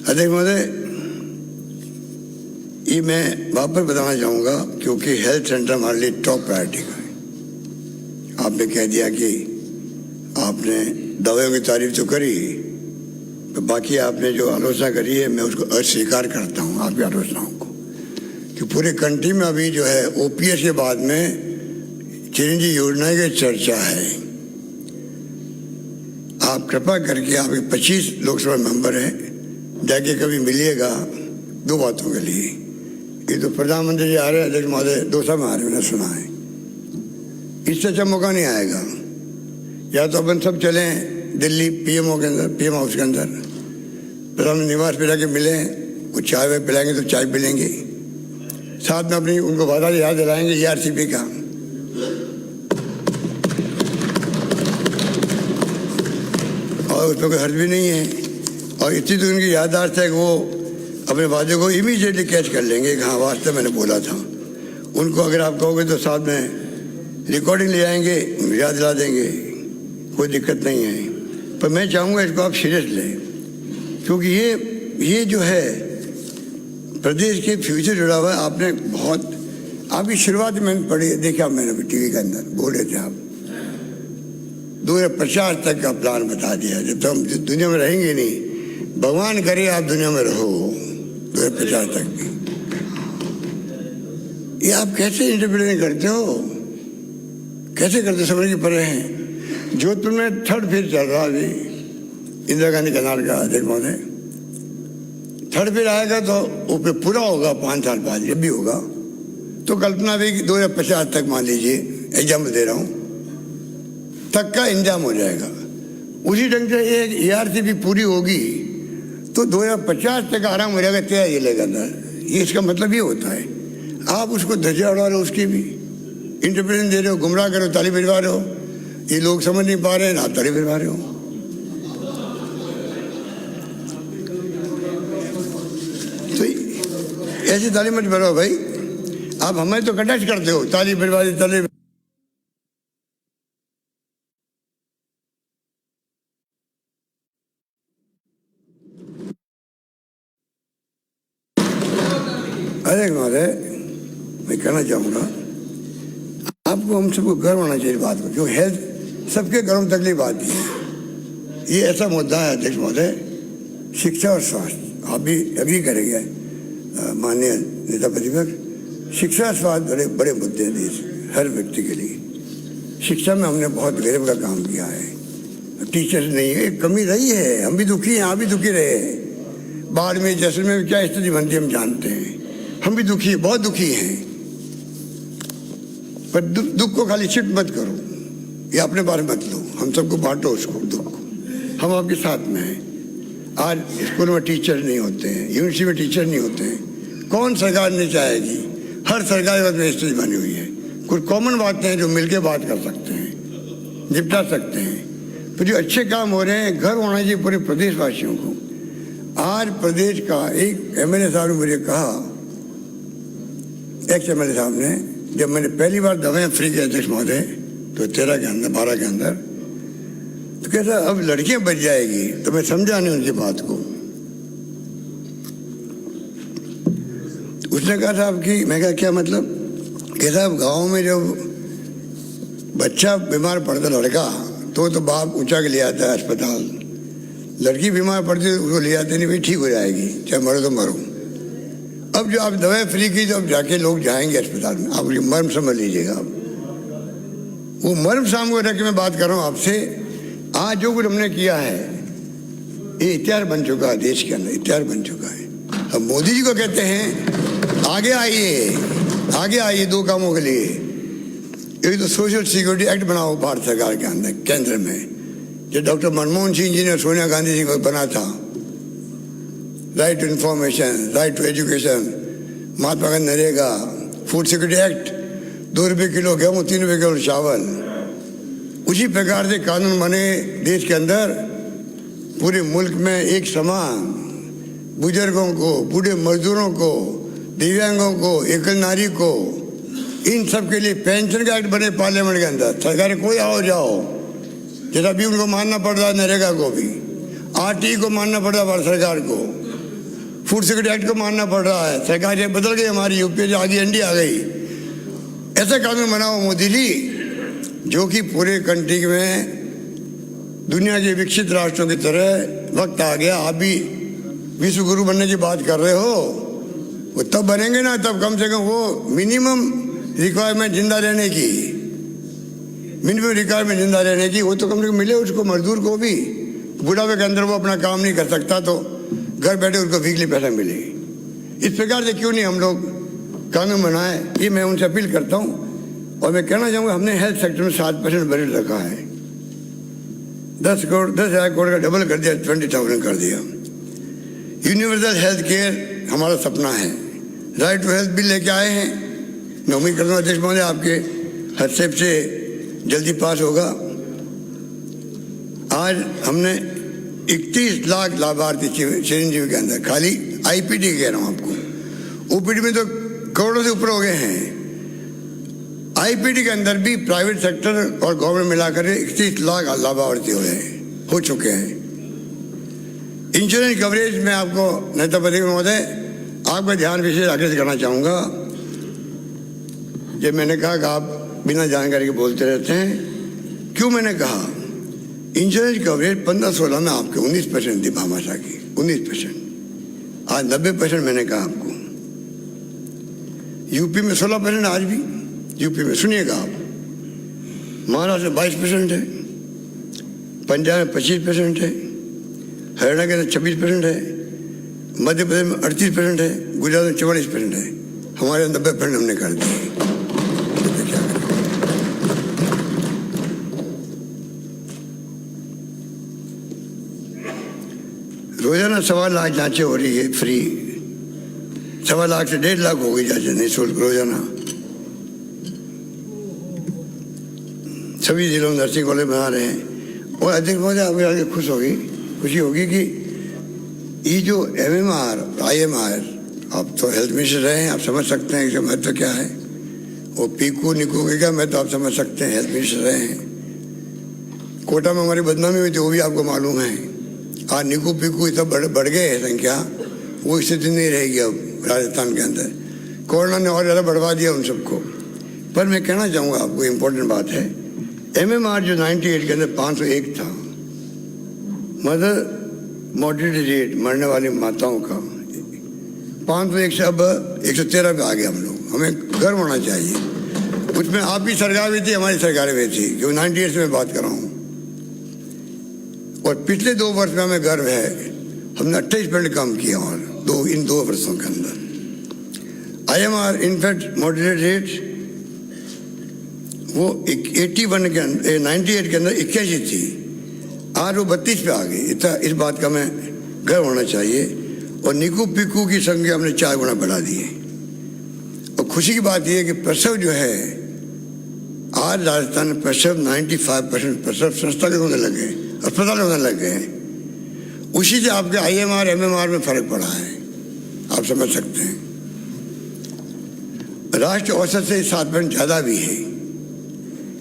अध्यक्ष महोदय, ये मैं वापस बताना चाहूँगा, क्योंकि हेल्थ सेंटर हमारे लिए टॉप प्रायोरिटी का है। आपने कह दिया कि आपने दवाइयों की तारीफ तो करी, तो बाकी आपने जो आलोचना करी है मैं उसको अस्वीकार करता हूँ आपकी आलोचनाओं को, कि पूरे कंट्री में अभी जो है OPS के बाद में चिरंजीवी योजना की चर्चा है। आप कृपा करके, आप 25 लोकसभा मेंबर हैं, जाके कभी मिलिएगा 2 बातों के लिए। ये तो प्रधानमंत्री जी आ रहे हैं, अध्यक्ष महोदय 2 में आ रहे, मैंने सुना है। इससे अच्छा मौका नहीं आएगा। या तो अपन सब चलें दिल्ली पीएमओ के अंदर, पीएम हाउस के अंदर, प्रधानमंत्री निवास पे जाके मिलें, कुछ चाय वे पिलाएंगे तो चाय पी लेंगे, साथ में अपनी उनको वादा याद दिलाएंगे ERCP का। और उसमें कोई हर्ज भी नहीं है, और इतनी तो उनकी याददाश्त है कि वो अपने वादे को इमीडिएटली कैच कर लेंगे कि हाँ वास्तव मैंने बोला था। उनको अगर आप कहोगे तो साथ में रिकॉर्डिंग ले आएंगे, याद दिला देंगे, कोई दिक्कत नहीं है। पर मैं चाहूँगा इसको आप सीरियस लें, क्योंकि ये जो है प्रदेश के फ्यूचर जुड़ा हुआ है। आपने बहुत आपकी शुरुआत मैंने पढ़ी, देखा मैंने टीवी के अंदर बोल रहे थे आप 2050 तक का प्लान बता दिया। जब तो हम दुनिया में रहेंगे नहीं, भगवान करे आप दुनिया में रहो 2050 तक। ये आप कैसे इंटरप्रेट करते हो, कैसे करते, समझ के परे हैं। जोधपुर में 3rd फेज चल रहा अभी, इंदिरा गांधी कनाल का अध्यक्ष महोदय। 3rd फेज आएगा तो वो पूरा होगा 5 साल बाद, जब भी होगा तो कल्पना भी 2050 तक मान लीजिए, एग्जाम्पल दे रहा हूँ, तक का इंतजाम हो जाएगा। उसी ढंग से एक ERCP पूरी होगी तो 2050 तक आराम हो जाएगा 13 जिले के अंदर। ये इसका मतलब ये होता है। आप उसको धज्जियां उड़ा रहे हो, उसकी भी इंटरप्रेशन दे रहे हो, गुमराह कर रहे हो, ताली बजवा रहे हो। ये लोग समझ नहीं पा रहे हैं, आप ताली बजवा रहे हो। तो ऐसी ताली मत बजाओ भाई, आप हमें तो कटाक्ष करते हो, ताली बजवा दी, ताली। अरे महोदय, मैं कहना चाहूँगा आपको, हम सबको गर्व होना चाहिए बात को, जो हेल्थ सबके घरों में तकलीफ आती है। ये ऐसा मुद्दा है अध्यक्ष महोदय, शिक्षा और स्वास्थ्य। आप भी अग्री करेंगे माननीय नेता प्रतिपक्ष, शिक्षा स्वास्थ्य बड़े बड़े मुद्दे हैं देश, हर व्यक्ति के लिए। शिक्षा में हमने बहुत गरीब का काम किया है, टीचर्स नहीं है, कमी रही है, हम भी दुखी हैं, आप भी दुखी रहे। बाढ़ में, जैसलमेर में क्या स्थिति बनती है हम जानते हैं, हम भी दुखी, बहुत दुखी हैं। पर दुख को खाली शिफ्ट मत करो, ये अपने बारे में मत लो, हम सबको बांटो उसको, दुख। हम आपके साथ में हैं। आज स्कूल में टीचर नहीं होते हैं, यूनिवर्सिटी में टीचर नहीं होते हैं। कौन सरकार नहीं चाहेगी, हर सरकार में स्थिति बनी हुई है। कुछ कॉमन बातें हैं जो मिलकर बात कर सकते हैं, निपटा सकते हैं। तो जो अच्छे काम हो रहे हैं, घर होना चाहिए पूरे प्रदेशवासियों को। आज प्रदेश का एक MLA साहब ने मुझे कहा, एक्स MLA साहब ने, जब मैंने पहली बार दवाएं फ्री के अध्यक्ष महोदय, तो 13 के अंदर, 12 के अंदर, तो कैसा अब लड़कियां बच जाएगी। तो मैं समझा नहीं उनकी बात को। उसने कहा साहब कि, मैं कहा क्या मतलब, कि साहब गाँव में जब बच्चा बीमार पड़ता लड़का, तो बाप ऊंचा के ले आता है अस्पताल, लड़की बीमार पड़ती है उसको ले आते नहीं, भाई ठीक हो जाएगी, चाहे मरो तो मरो। अब जो आप दवाई फ्री की, तो अब जाके लोग जाएंगे अस्पताल में। आप मर्म समझ लीजिएगा, वो मर्म सामने रख के मैं बात कर रहा हूँ आपसे। आज जो कुछ हमने किया है, ये इतिहास बन चुका है, देश के अंदर इतिहास बन चुका है। अब मोदी जी को कहते हैं आगे आइए, आगे आइए 2 कामों के लिए। एक तो सोशल सिक्योरिटी एक्ट बनाओ भारत सरकार के अंदर, केंद्र में, जो डॉक्टर मनमोहन सिंह जी ने सोनिया गांधी जी को बना था। Right to information, right to education, Mahatma Gandhi NREGA, food security act, 2 रुपये किलो गेहूँ, 3 रुपये किलो चावल। उसी प्रकार से कानून बने देश के अंदर, पूरे मुल्क में एक समान, बुजुर्गों को, बूढ़े मजदूरों को, दिव्यांगों को, एकल नारी को, इन सब के लिए पेंशन का एक्ट बने पार्लियामेंट के अंदर। सरकार कोई आओ जाओ, जैसा भी उनको मानना पड़ रहा है, नरेगा को भी, RTE को मानना पड़ रहा है भारत सरकार को, फूड सिक्योरिटी एक्ट को मानना पड़ रहा है। सरकार ये बदल गई हमारी, यूपी आ गई, NDA आ गई। ऐसा कानून बनाओ मोदी जी, जो कि पूरे कंट्री में दुनिया के विकसित राष्ट्रों की तरह वक्त आ गया। आप भी विश्व गुरु बनने की बात कर रहे हो, वो तब बनेंगे ना, तब कम से कम वो मिनिमम रिक्वायरमेंट जिंदा रहने की, मिनिमम रिक्वायरमेंट जिंदा रहने की, वो तो कम से कम मिले उसको, मजदूर को भी। बुढ़ापे के अंदर वो अपना काम नहीं कर सकता, तो घर बैठे उसको वीकली पैसा मिले। इस प्रकार से क्यों नहीं हम लोग कानून बनाए, ये मैं उनसे अपील करता हूँ। और मैं कहना चाहूँगा हमने हेल्थ सेक्टर में 7% बजट रखा है। 10,000 करोड़ का डबल कर दिया, 20,000 कर दिया। यूनिवर्सल हेल्थ केयर हमारा सपना है। राइट टू हेल्थ बिल लेके आए हैं। मैं उम्मीद करता हूँ अध्यक्ष महोदय आपके हस्तक्षेप से जल्दी पास होगा। आज हमने 31 लाख लाभार्थी चिरंजीवी के अंदर, खाली आईपीडी कह रहा हूँ आपको, ओपीडी में तो करोड़ों से ऊपर हो गए हैं। आईपीडी के अंदर भी प्राइवेट सेक्टर और गवर्नमेंट मिलाकर 31 लाख लाभार्थी हो चुके हैं। इंश्योरेंस कवरेज में आपको नेता प्रतिनिधि महोदय आपका ध्यान विशेष आग्रह करना चाहूँगा। जब मैंने कहा कि आप बिना जानकारी के बोलते रहते हैं, क्यों मैंने कहा इंश्योरेंस कवरेज 15-16 में आपके 19% थी भामाशाह की, 19%, आज 90% मैंने कहा आपको। यूपी में 16% आज भी, यूपी में सुनिएगा आप, महाराष्ट्र में 22% है, पंजाब में 25% है, हरियाणा के अंदर 26% है, मध्य प्रदेश में 38% है, गुजरात में 44% है, हमारे 90% हमने कर दिए। रोजाना 1.25 लाख जांचें हो रही है फ्री, 1.25 लाख से 1.5 लाख हो गई जांचें निःशुल्क रोजाना। सभी जिलों में नर्सिंग कॉलेज बना रहे हैं। और अध्यक्ष महोदय आपके आगे खुशी होगी कि ये जो MMR IMR, आप तो हेल्थ मिनिस्टर रहे हैं, आप समझ सकते हैं इसका महत्व क्या है। वो पीकू निकू के क्या महत्व आप समझ सकते हैं, हेल्थ मिनिस्टर रहे हैं। कोटा में हमारी बदनामी हुई थी, वो भी आपको मालूम है। आज निकू पीकू सब बढ़ गए हैं संख्या, वो स्थिति नहीं रहेगी अब राजस्थान के अंदर। कोरोना ने और ज़्यादा बढ़वा दिया उन सबको। पर मैं कहना चाहूँगा आपको इम्पोर्टेंट बात है, MMR जो 98 के अंदर 501 था, मदर मोर्टेलिटी रेट, मरने वाली माताओं का 501 से अब 113 पे आ गए हम लोग। हमें गर्व होना चाहिए। उसमें आपकी सरकार भी थी, हमारी सरकार भी थी, जो 98 से मैं बात कर रहा हूँ। और पिछले 2 वर्ष में हमें गर्व है, हमने 28% कम किया। और इन 2 वर्षों के अंदर IMR इनफैक्ट मोर्टेलिटी रेट वो 81 के अंदर 98 के अंदर 81 थी, आज वो 32 पे आ गई। इस बात का मैं गर्व होना चाहिए। और निकू पिकू की संख्या हमने 4 गुना बढ़ा दी है। और खुशी की बात यह है कि प्रसव जो है, आज राजस्थान में प्रसव 95% प्रसव संस्था के होने लगे, अस्पताल होने लग गए। उसी से आपके IMR MMR में फर्क पड़ा है, आप समझ सकते हैं। राष्ट्रीय औसत से 7% ज़्यादा भी है।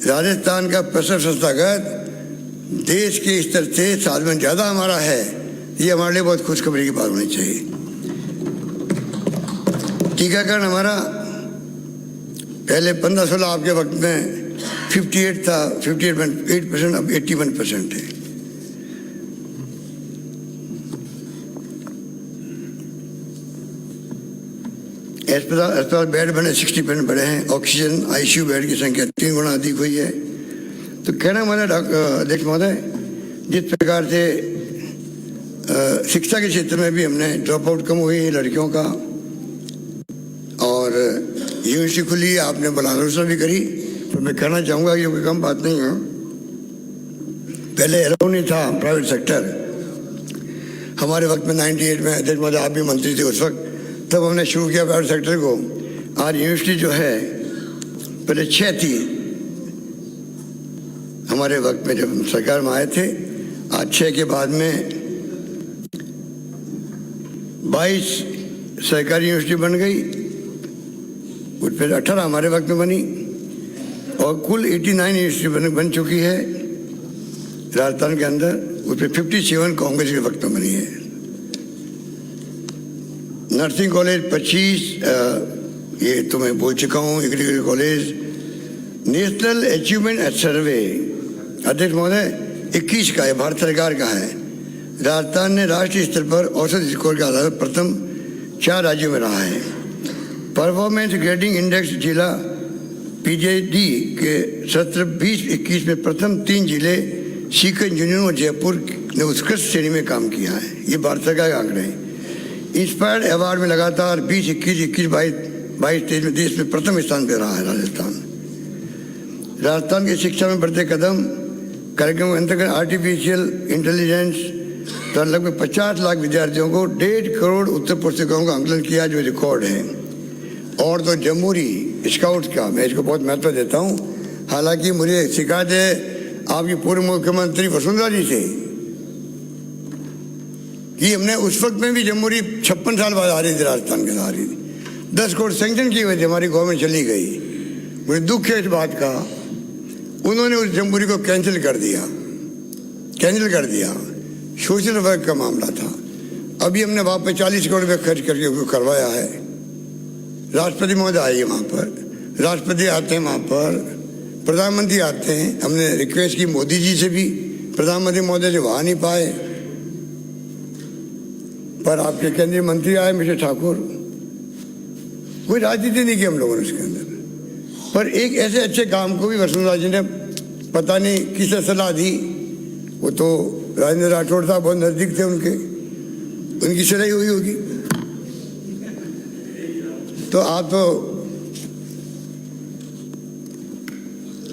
राजस्थान का प्रसव संस्थागत देश के स्तर से 7% ज़्यादा हमारा है। ये हमारे लिए बहुत खुशखबरी की बात होनी चाहिए। टीकाकरण हमारा पहले 15-16 आपके वक्त में 58 था, 58.8%, अब 81% है। अस्पताल बेड बने 60% बढ़े हैं। ऑक्सीजन ICU बेड की संख्या 3 गुना अधिक हुई है। तो कहना हमारा अध्यक्ष महोदय, जिस प्रकार से शिक्षा के क्षेत्र में भी हमने ड्रॉप आउट कम हुई है लड़कियों का, और यूनिवर्सिटी खुली है, आपने बलारोसना भी करी। तो मैं कहना चाहूँगा ये कोई कम बात नहीं है। पहले अलाउ नहीं था प्राइवेट सेक्टर, हमारे वक्त में 98 में अध्यक्ष महोदय आप भी मंत्री थे उस वक्त, तब हमने शुरू किया प्राइवेट सेक्टर को। आज यूनिवर्सिटी जो है पहले 6 थी हमारे वक्त में, जब हम सरकार में आए थे। आज 6 के बाद में 22 सरकारी यूनिवर्सिटी बन गई, उस पर 18 हमारे वक्त में बनी, और कुल 89 यूनिवर्सिटी बन चुकी है राजस्थान के अंदर। उस पर 57 कांग्रेस के वक्त में बनी है। नर्सिंग कॉलेज 25, ये तो मैं बोल चुका हूँ। एग्रीकल्चर कॉलेज, नेशनल अचीवमेंट सर्वे अध्यक्ष महोदय 21 का है, भारत सरकार का है। राजस्थान ने राष्ट्रीय स्तर पर औसत स्कोर के आधार पर प्रथम 4 राज्यों में रहा है। परफॉर्मेंस ग्रेडिंग इंडेक्स जिला PGD के सत्र 2021 में प्रथम 3 जिले सीकर, झुंझुनू और जयपुर ने उत्कृष्ट श्रेणी में काम किया है। ये भारत सरकार के आंकड़े हैं। इंस्पायर्ड अवार्ड में लगातार 20, 21, 22, 23 में देश में प्रथम स्थान पर रहा है राजस्थान। राजस्थान की शिक्षा में बढ़ते कदम कार्यक्रम के अंतर्गत आर्टिफिशियल इंटेलिजेंस तो लगभग 50 लाख विद्यार्थियों को 1.5 करोड़ उत्तर पुस्तिकाओं का आंकलन किया, जो रिकॉर्ड है। और तो जमहूरी स्काउट का मैं इसको बहुत महत्व देता हूँ। हालांकि मुझे शिकायत है आपकी पूर्व मुख्यमंत्री वसुंधरा जी से कि हमने उस वक्त में भी जमहूरी 56 साल बाद आ रही थी, राजस्थान के आ रही थी, 10 करोड़ सैंक्शन किए हुए थे, हमारी गवर्नमेंट चली गई। मुझे दुख है इस बात का, उन्होंने उस जमहूरी को कैंसिल कर दिया। सोशल वर्क का मामला था। अभी हमने वापस 40 करोड़ रुपये खर्च करके उसको करवाया है। राष्ट्रपति महोदय आइए वहाँ पर, राष्ट्रपति आते हैं वहाँ पर, प्रधानमंत्री आते हैं। हमने रिक्वेस्ट की मोदी जी से भी, प्रधानमंत्री महोदय से वहाँ नहीं पाए, पर आपके केंद्रीय मंत्री आए मिस्टर ठाकुर। कोई राजनीति नहीं की हम लोगों ने उसके अंदर, पर एक ऐसे अच्छे काम को भी वसुंधरा जी ने पता नहीं किसे सलाह दी। वो तो राजेंद्र राठौड़ साहब बहुत नजदीक थे उनके, उनकी सलाह हुई होगी। तो आप तो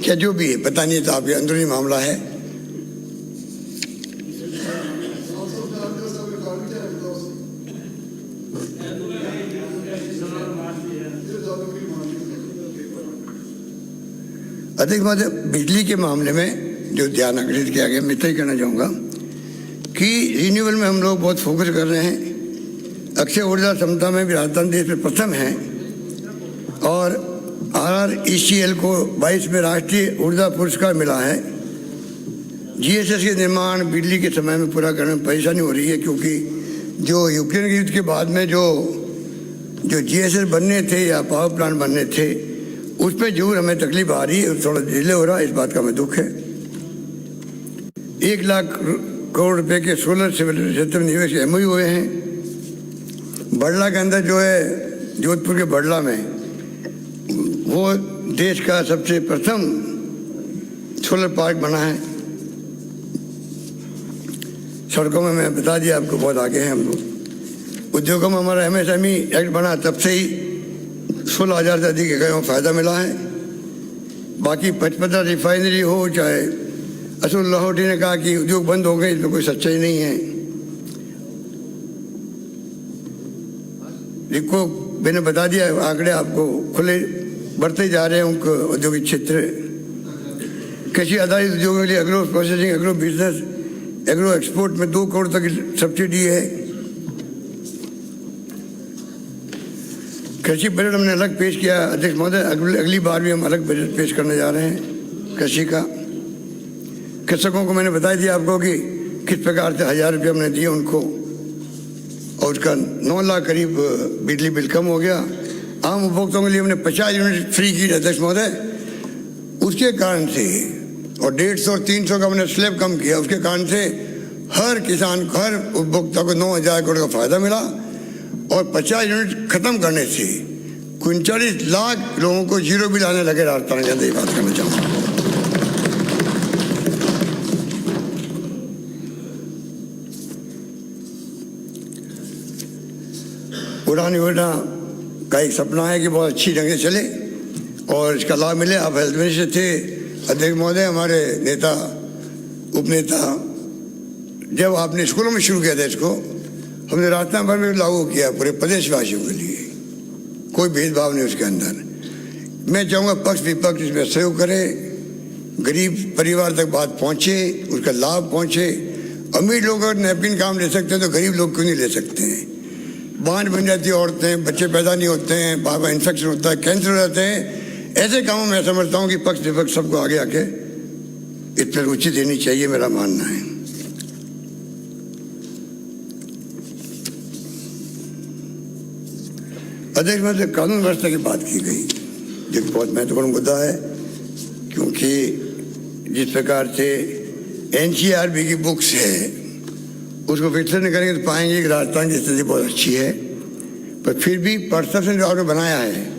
क्या जो भी है पता नहीं, तो आपके अंदरूनी मामला है। अधिक बात बिजली के मामले में जो ध्यान आकर्षित किया गया, मैं तो ही कहना चाहूँगा कि रिन्यूएबल में हम लोग बहुत फोकस कर रहे हैं। अक्षय ऊर्जा क्षमता में भी राजस्थान देश में प्रथम है और RRECL को 22 में राष्ट्रीय ऊर्जा पुरस्कार मिला है। GSS के निर्माण बिजली के समय में पूरा करने में परेशानी हो रही है, क्योंकि जो यूक्रेन युद्ध के बाद में जो GSS बनने थे या पावर प्लांट बनने थे, उसमें जरूर हमें तकलीफ आ रही है, थोड़ा डिले हो रहा है, इस बात का हमें दुख है। 1 लाख करोड़ रुपए के सोलर सिविल क्षेत्र में निवेश MOU हुए हैं। बड़ला के अंदर जो है, जोधपुर के बड़ला में, वो देश का सबसे प्रथम सोलर पार्क बना है। सड़कों में मैं बता दिया आपको, बहुत आगे हैं हम लोग। उद्योगों में हमारा MSME एक्ट बना, तब से ही 16,000 से अधिक इकाइयों को फायदा मिला है। बाकी पचपदरा रिफाइनरी हो, चाहे असुल लाहौटी ने कहा कि उद्योग बंद हो गए, इसमें कोई सच्चाई नहीं है। जिनको मैंने बता दिया, आंकड़े आपको खुले बढ़ते जा रहे हैं उनको औद्योगिक क्षेत्र। कृषि आधारित उद्योगों के लिए agro processing, agro business, agro export में 2 करोड़ तक की सब्सिडी है। कृषि बजट हमने अलग पेश किया अध्यक्ष महोदय, अगली बार भी हम अलग बजट पेश करने जा रहे हैं कृषि का। कृषकों को मैंने बता दिया आपको कि किस प्रकार से 1000 रुपये हमने दिए उनको, और उसका 9 लाख करीब बिजली बिल कम हो गया। आम उपभोक्ताओं के लिए हमने 50 यूनिट फ्री की अध्यक्ष महोदय, उसके कारण से, और 150 और 300 का हमने स्लैब कम किया, उसके कारण से हर किसान को, हर उपभोक्ता को 9,000 करोड़ का फायदा मिला। और 50 यूनिट खत्म करने से 39 लाख लोगों को जीरो बिल आने लगे राजस्थान के अंदर। ये बात करना चाहूँगा। उड़ान योजना का एक सपना है कि बहुत अच्छी ढंग से चले और इसका लाभ मिले। आप हेल्थ मिनिस्टर थे अध्यक्ष महोदय, हमारे नेता उपनेता, जब आपने स्कूलों में शुरू किया था इसको, हमने राजस्थान भर में लागू किया पूरे प्रदेशवासियों के लिए, कोई भेदभाव नहीं उसके अंदर। मैं चाहूँगा पक्ष विपक्ष इसमें सहयोग करे, गरीब परिवार तक बात पहुँचे, उसका लाभ पहुँचे। अमीर लोग अगर नैपकिन काम ले सकते हैं तो गरीब लोग क्यों नहीं ले सकते हैं? बांझ बन जाती है औरतें, बच्चे पैदा नहीं होते हैं, बार बार इन्फेक्शन होता है, कैंसर हो जाते हैं। ऐसे कामों में मैं समझता हूँ कि पक्ष विपक्ष सबको आगे आके इस पर रुचि देनी चाहिए, मेरा मानना है। अध्यक्ष महोदय, कानून व्यवस्था की बात की गई, जो बहुत महत्वपूर्ण मुद्दा है, क्योंकि जिस प्रकार से NCERB की बुक्स है उसको विकसित करेंगे तो पाएंगे कि राजस्थान की स्थिति बहुत अच्छी है, पर फिर भी परसेप्शन जो आपने बनाया है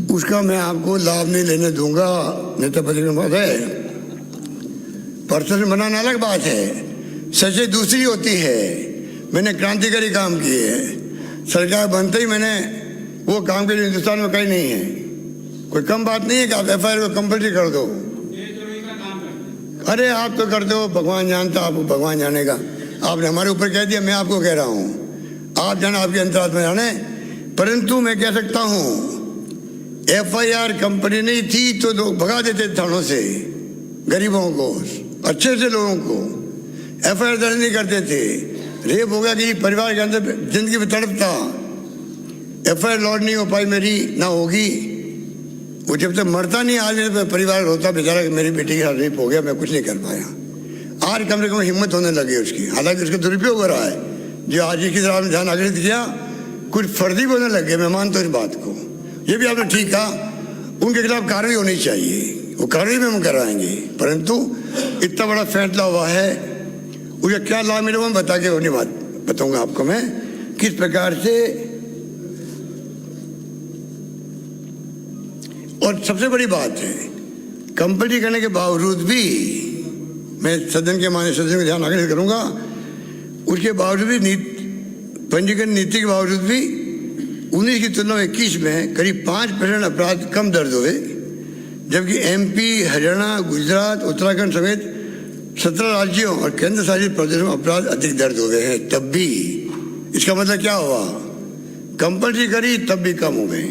उसका मैं आपको लाभ नहीं लेने दूंगा नेता प्रतिनिधि महोदय। परसेप्शन बनाना अलग बात है, सच्चाई दूसरी होती है। मैंने क्रांतिकारी काम किए है, सरकार बनते ही मैंने वो काम के लिए हिंदुस्तान में कहीं नहीं है। कोई कम बात नहीं है कि आप FIR को कंपल्सरी कर दो। अरे आप तो कर दो, भगवान जानता, आपको भगवान जानेगा। आपने हमारे ऊपर कह दिया, मैं आपको कह रहा हूँ, आप जाने, आपके अंतरात्मा जाने। परंतु मैं कह सकता हूँ FIR कंपनी नहीं थी तो लोग भगा देते थानों से, गरीबों को, अच्छे से लोगों को FIR दर्ज नहीं करते थे। रेप हो गया कि परिवार के अंदर जिंदगी में तड़पता, FIR लॉन्च नहीं हो पाई मेरी, ना होगी। वो जब तक मरता नहीं आदमी तो परिवार रोता बेचारा कि मेरी बेटी के साथ रेप हो गया, मैं कुछ नहीं कर पाया। आज कम से कम हिम्मत होने लगी उसकी, हालांकि उसका दुरुपयोग हो रहा है। जो आज की तरह आपने ध्यान आकर्षित किया, कुछ फर्जी होने लग गए, मैं मानता हूँ इस बात को। ये भी आपने ठीक कहा, उनके खिलाफ कार्रवाई होनी चाहिए, वो कार्रवाई में हम कराएंगे। परंतु इतना बड़ा फैसला हुआ है, उसे क्या लाभ मिलेगा मैं बता के नहीं बताऊंगा आपको मैं किस प्रकार से। और सबसे बड़ी बात है, कंपल्सरी करने के बावजूद भी, मैं सदन के माननीय सदस्यों को ध्यान आकर्षित करूंगा, उसके बावजूद भी पंजीकरण नीति के बावजूद भी 19 की तुलना में 21 में करीब 5% अपराध कम दर्ज हुए, जबकि MP, हरियाणा, गुजरात, उत्तराखंड समेत 17 राज्यों और केंद्र शासित प्रदेशों में अपराध अधिक दर्ज हुए हैं। तब भी इसका मतलब क्या हुआ, कंपल्सरी करी तब भी कम हो गए।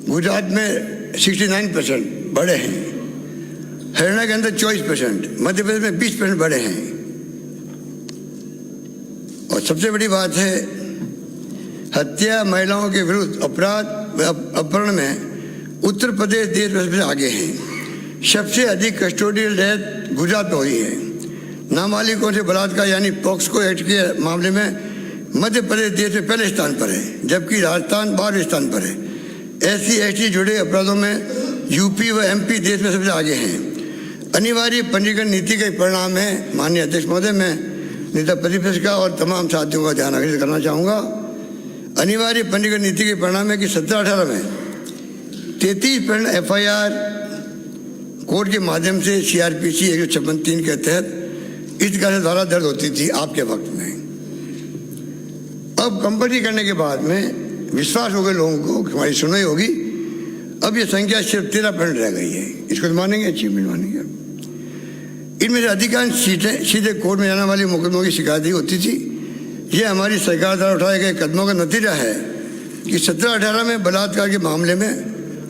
गुजरात में 69% बढ़े हैं, हरियाणा के अंदर 24%, मध्य प्रदेश में 20% बढ़े हैं। और सबसे बड़ी बात है, हत्या, महिलाओं के विरुद्ध अपराध व अपहरण में उत्तर प्रदेश देश भर में आगे हैं। सबसे अधिक कस्टोडियल डेथ गुजरात में हुई है। नाबालिगों से बलात्कार यानी पॉक्सो एक्ट के मामले में मध्य प्रदेश देश में पहले स्थान पर है, जबकि राजस्थान 12वें स्थान पर है। SC/ST जुड़े अपराधों में UP व MP देश में सबसे आगे हैं। अनिवार्य पंजीकरण नीति का परिणाम है। माननीय अध्यक्ष महोदय, मैं नेता प्रतिपक्ष का और तमाम साथियों का ध्यान आकर्षित करना चाहूँगा। अनिवार्य पंजीकरण नीति के परिणाम है कि 17-18 में 33% FIR कोर्ट के माध्यम से CRPC 156(3) के तहत इस कार्य द्वारा दर्ज होती थी आपके वक्त में। अब कंपल्सरी करने के बाद में विश्वास हो गया लोगों को कि हमारी सुनवाई होगी। अब ये संख्या सिर्फ 13% रह गई है। इसको तो मानेंगे, अचीवमेंट मानेंगे। इनमें से अधिकांश सीटें सीधे कोर्ट में जाने वाली मुकदमों की शिकायत ही होती थी। ये हमारी सरकार द्वारा उठाए गए कदमों का नतीजा है कि 17-18 में बलात्कार के मामले में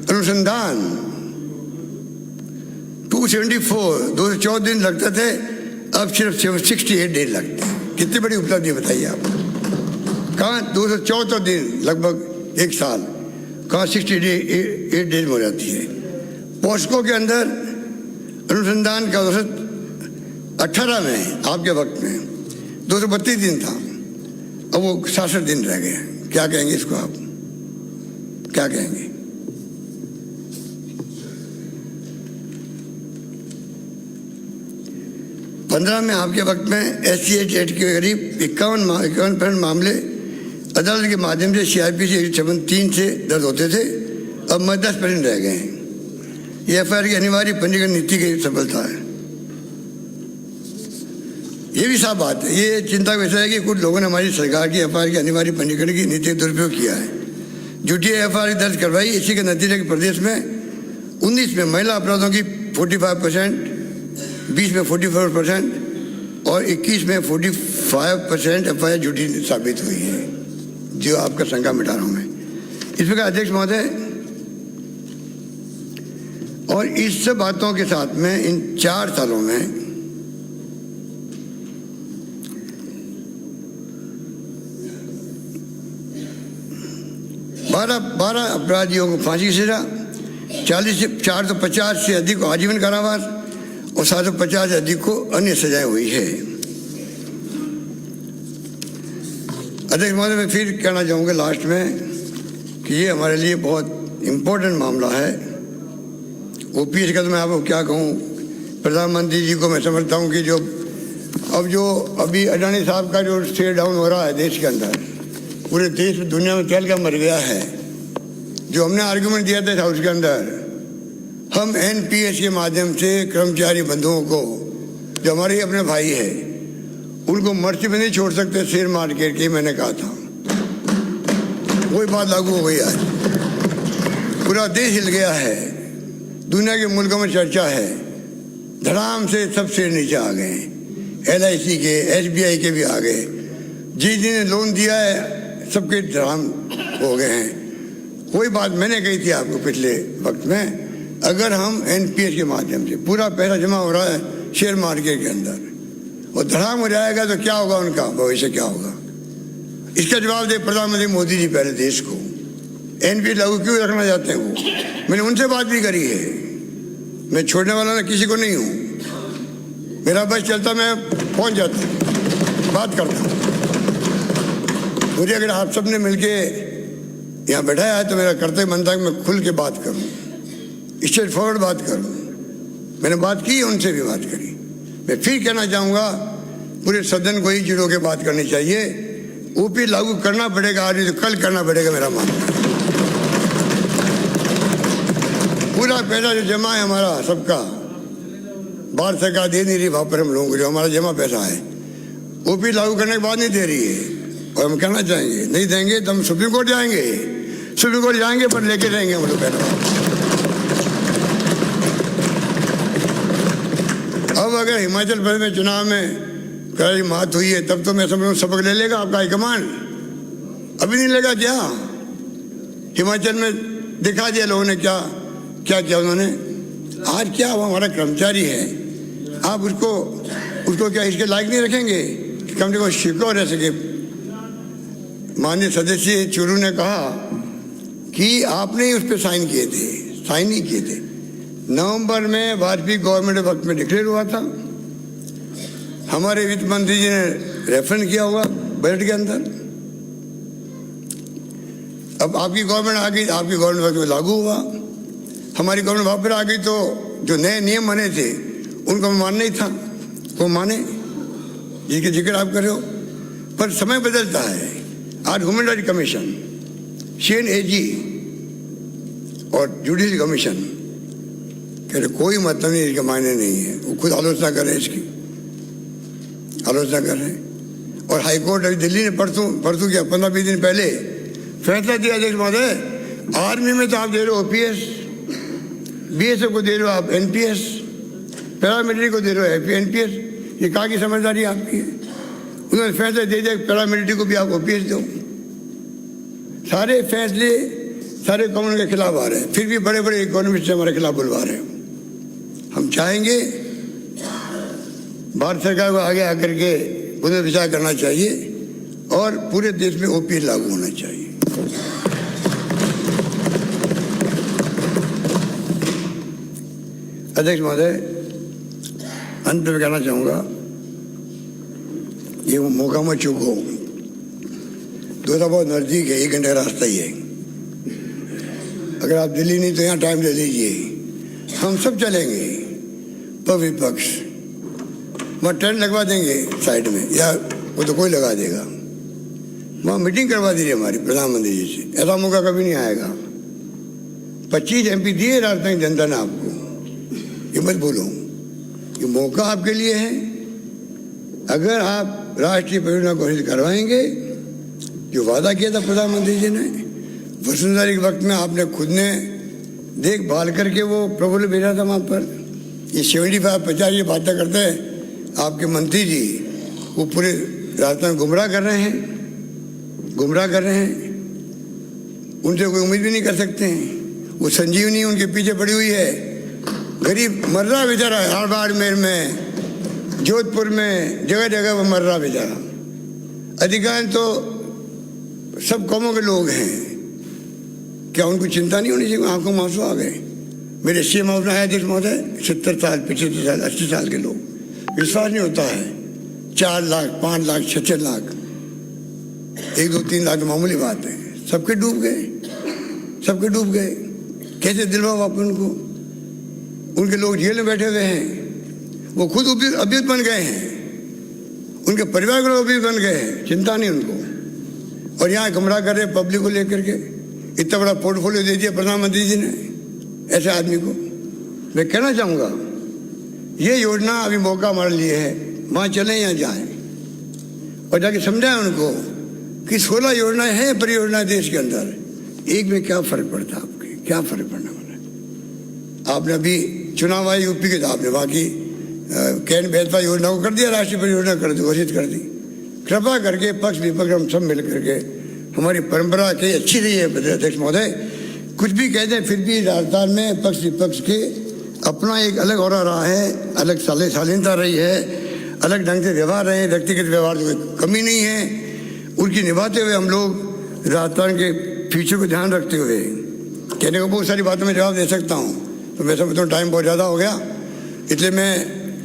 अनुसंधान 214 दिन लगते थे, अब सिर्फ 68 दिन लगते हैं। कितनी बड़ी उपलब्धि बताइए आप। कहाँ 214 दिन, लगभग एक साल, कहाँ 68 दिन हो जाती है। पॉस्को के अंदर अनुसंधान का औसत 18 में आपके वक्त में 232 दिन था, अब वो 66 दिन रह गए। क्या कहेंगे इसको आप, क्या कहेंगे? पंद्रह में आपके वक्त में SC/ST एक्ट के करीब 51% मामले अदालत के माध्यम से CRPC 156(3) से दर्ज होते थे, अब में 10% रह गए हैं। ये FIR की अनिवार्य पंजीकरण नीति की सफलता है। ये भी साफ बात है, ये चिंता का विषय है कि कुछ लोगों ने हमारी सरकार की FIR की अनिवार्य पंजीकरण की नीति का दुरुपयोग किया है। झूठी FIR दर्ज करवाई। इसी के नतीजे के प्रदेश में 19 में महिला अपराधों की 45%, 20 में 44% और 21 में 45% FIR झूठी साबित हुई है, जो आपका शंका मिटा रहा हूं मैं। इस प्रकार अध्यक्ष महोदय, और इस सब बातों के साथ में इन 4 सालों में 12 अपराधियों को फांसी की सजा, 450 से अधिक को आजीवन कारावास और 750 से अधिक को अन्य सजाएं हुई है। अध्यक्ष महोदय, मैं फिर कहना चाहूँगा लास्ट में कि ये हमारे लिए बहुत इम्पोर्टेंट मामला है। OPS का तो मैं आपको क्या कहूँ, प्रधानमंत्री जी को मैं समझता हूँ कि जो अभी अडानी साहब का जो शेयर डाउन हो रहा है देश के अंदर, पूरे देश में दुनिया में तेल का मर गया है। जो हमने आर्गुमेंट दिया था हाउस के अंदर, हम NPS के माध्यम से कर्मचारी बंधुओं को, जो हमारे अपने भाई है, उनको मर्सी में नहीं छोड़ सकते शेयर मार्केट की। मैंने कहा था वही बात लागू हो गई आज। पूरा देश हिल गया है, दुनिया के मुल्कों में चर्चा है, धड़ाम से सबसे नीचे आ गए, LIC के, SBI के भी आ गए, जिन्होंने लोन दिया है सबके धड़ाम हो गए हैं। कोई बात मैंने कही थी आपको पिछले वक्त में, अगर हम NPS के माध्यम से पूरा पैसा जमा हो रहा है शेयर मार्केट के अंदर और धड़ाम हो जाएगा तो क्या होगा, उनका भविष्य क्या होगा? इसका जवाब दे प्रधानमंत्री मोदी जी पहले देश को। NPS लागू क्यों रखना चाहते हैं वो? मैंने उनसे बात भी करी है, मैं छोड़ने वाला ना किसी को नहीं हूँ, मेरा बस चलता मैं पहुँच जाता, बात करता। मुझे अगर आप सब ने मिलके यहाँ बैठाया है तो मेरा कर्तव्य बनता है कि मैं खुल के बात करूँ, स्ट्रेट फॉरवर्ड बात करूँ। मैंने बात की, उनसे भी बात करी। मैं फिर कहना चाहूँगा पूरे सदन को ही जुड़ो के बात करनी चाहिए। OP लागू करना पड़ेगा, आज तो कल करना पड़ेगा, मेरा मानना है। पूरा पैसा जो जमा है हमारा सबका, भारत सरकार दे नहीं रही वहाँ पर हम लोगों को जो हमारा जमा पैसा है, OP लागू करने के बाद नहीं दे रही है। और हम कहना चाहेंगे नहीं देंगे तो हम सुप्रीम कोर्ट जाएंगे, सुप्रीम कोर्ट जाएंगे पर लेके रहेंगे हम लोग पैसा। अब अगर हिमाचल प्रदेश में चुनाव में करारी मात हुई है तब तो मैं समझ सबक ले लेगा आपका हाईकमान। अभी नहीं लेगा क्या? हिमाचल में दिखा दिया लोगों ने क्या क्या किया उन्होंने। आज क्या वो हमारा कर्मचारी है, आप उसको क्या इसके लायक नहीं रखेंगे कि कम से कम शिकवा रह सके? माननीय सदस्य चुरू ने कहा कि आपने ही उस पर साइन किए थे, साइन नहीं किए थे। नवंबर में वाजपेयी गवर्नमेंट वक्त में डिक्लेयर हुआ था, हमारे वित्त मंत्री जी ने रेफरेंस किया हुआ बजट के अंदर। अब आपकी गवर्नमेंट आ गई, आपकी गवर्नमेंट वक्त में लागू हुआ, हमारी गवर्नमेंट वापस आ गई तो जो नए नियम बने थे उनको मानना ही था, वो माने जिसके जिक्र आप कर रहे हो। पर समय बदलता है। आज ह्यूमन राइट कमीशन, CNAG और जुडिशल कमीशन कह रहे कोई मतलब नहीं, इसके मायने नहीं है। वो खुद आलोचना कर रहे हैं, इसकी आलोचना कर रहे हैं। और हाईकोर्ट अभी दिल्ली ने परसों क्या 15-20 दिन पहले फैसला दिया अध्यक्ष महोदय, आर्मी में तो आप दे रहे हो OPS, BSF को दे रहे हो आप NPS, पैरामिलिट्री को दे रहे हो NPS, ये कहाँ की समझदारी आपकी है? उन्होंने फैसला दे दिया पैरामिलिट्री को भी आप OPS दो। सारे फैसले सारे कानून के खिलाफ आ रहे हैं, फिर भी बड़े बड़े इकोनॉमिस्ट हमारे खिलाफ बुलवा रहे हैं। हम चाहेंगे भारत सरकार को आगे आकर के पुनर्विचार करना चाहिए और पूरे देश में OPS लागू होना चाहिए। अध्यक्ष महोदय, अंत में कहना चाहूँगा, ये मौका मत चूको। दोरा बहुत नज़दीक है, 1 घंटे का रास्ता ही है। अगर आप दिल्ली नहीं तो यहाँ टाइम ले लीजिए, हम सब चलेंगे विपक्ष, वहाँ टेंट लगवा देंगे साइड में, या वो तो कोई लगा देगा। वहाँ मीटिंग करवा दीजिए हमारी प्रधानमंत्री जी से, ऐसा मौका कभी नहीं आएगा। 25 MP दिए राजधानी जनता ने आपको, ये मत भूलो, ये मौका आपके लिए है। अगर आप राष्ट्रीय परियोजना घोषित करवाएंगे, जो वादा किया था प्रधानमंत्री जी ने, वसुंधरा के वक्त में आपने खुद ने देखभाल करके वो प्रपोजल भेजा था वहाँ पर। ये 75-50 ये बातें करते हैं आपके मंत्री जी, वो पूरे राजस्थान गुमराह कर रहे हैं, गुमराह कर रहे हैं। उनसे कोई उम्मीद भी नहीं कर सकते हैं। वो संजीवनी उनके पीछे पड़ी हुई है, गरीब मर रहा बेचारा, बाड़मेर में, जोधपुर में, जगह जगह वो मर रहा बेचारा। अधिकांश तो सब कौमों के लोग हैं, क्या उनको चिंता नहीं होनी चाहिए? आंखों में आंसू आ गए। मेरे CM हाउस में आया अध्यक्ष महोदय, 70 साल 75 साल 80 साल के लोग, विश्वास नहीं होता है। 4 लाख 5 लाख 6 लाख, 1 2 3 लाख मामूली बात है। सबके डूब गए, सबके डूब गए। कैसे दिलवाओ आप उनको? उनके लोग जेल में बैठे हुए हैं, वो खुद अभियुक्त बन गए हैं, उनके परिवार के लोग अभियुक्त बन गए हैं, चिंता नहीं उनको। और यहाँ गुमराह कर रहे पब्लिक को लेकर के। इतना बड़ा पोर्टफोलियो दे दिया प्रधानमंत्री जी ने ऐसे आदमी को। मैं कहना चाहूँगा, ये योजना अभी मौका हमारे लिए है, वहाँ चलें या जाएं और जाके समझाएं उनको कि 16 योजनाएं हैं परियोजना देश के अंदर, एक में क्या फर्क पड़ता है आपके? क्या फर्क पड़ने वाला है? आपने अभी चुनाव आए यूपी के, तो आपने बाकी कैन भेदभाव योजना को कर दिया, राष्ट्रीय परियोजना कर दी, घोषित कर दी। कृपा करके पक्ष विपक्ष हम सब मिल करके, हमारी परंपरा के अच्छी रही है अध्यक्ष महोदय, कुछ भी कह दें फिर भी राजस्थान में पक्ष विपक्ष के अपना एक अलग हो रहा है, अलग शालीनता रही है, अलग ढंग से व्यवहार रहे, व्यक्तिगत व्यवहार की कोई कमी नहीं है, उनकी निभाते हुए हम लोग राजस्थान के फ्यूचर को ध्यान रखते हुए, कहने को बहुत सारी बातों में जवाब दे सकता हूँ, तो वैसे तो टाइम बहुत ज़्यादा हो गया, इसलिए मैं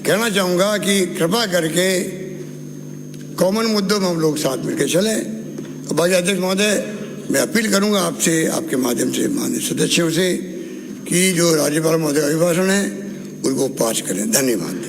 कहना चाहूँगा कि कृपा करके कॉमन मुद्दों में हम लोग साथ मिलकर चलें। बाकी अध्यक्ष महोदय, मैं अपील करूँगा आपसे, आपके माध्यम से माननीय सदस्यों से, कि जो राज्यपाल महोदय का अभिभाषण है उनको पास करें। धन्यवाद।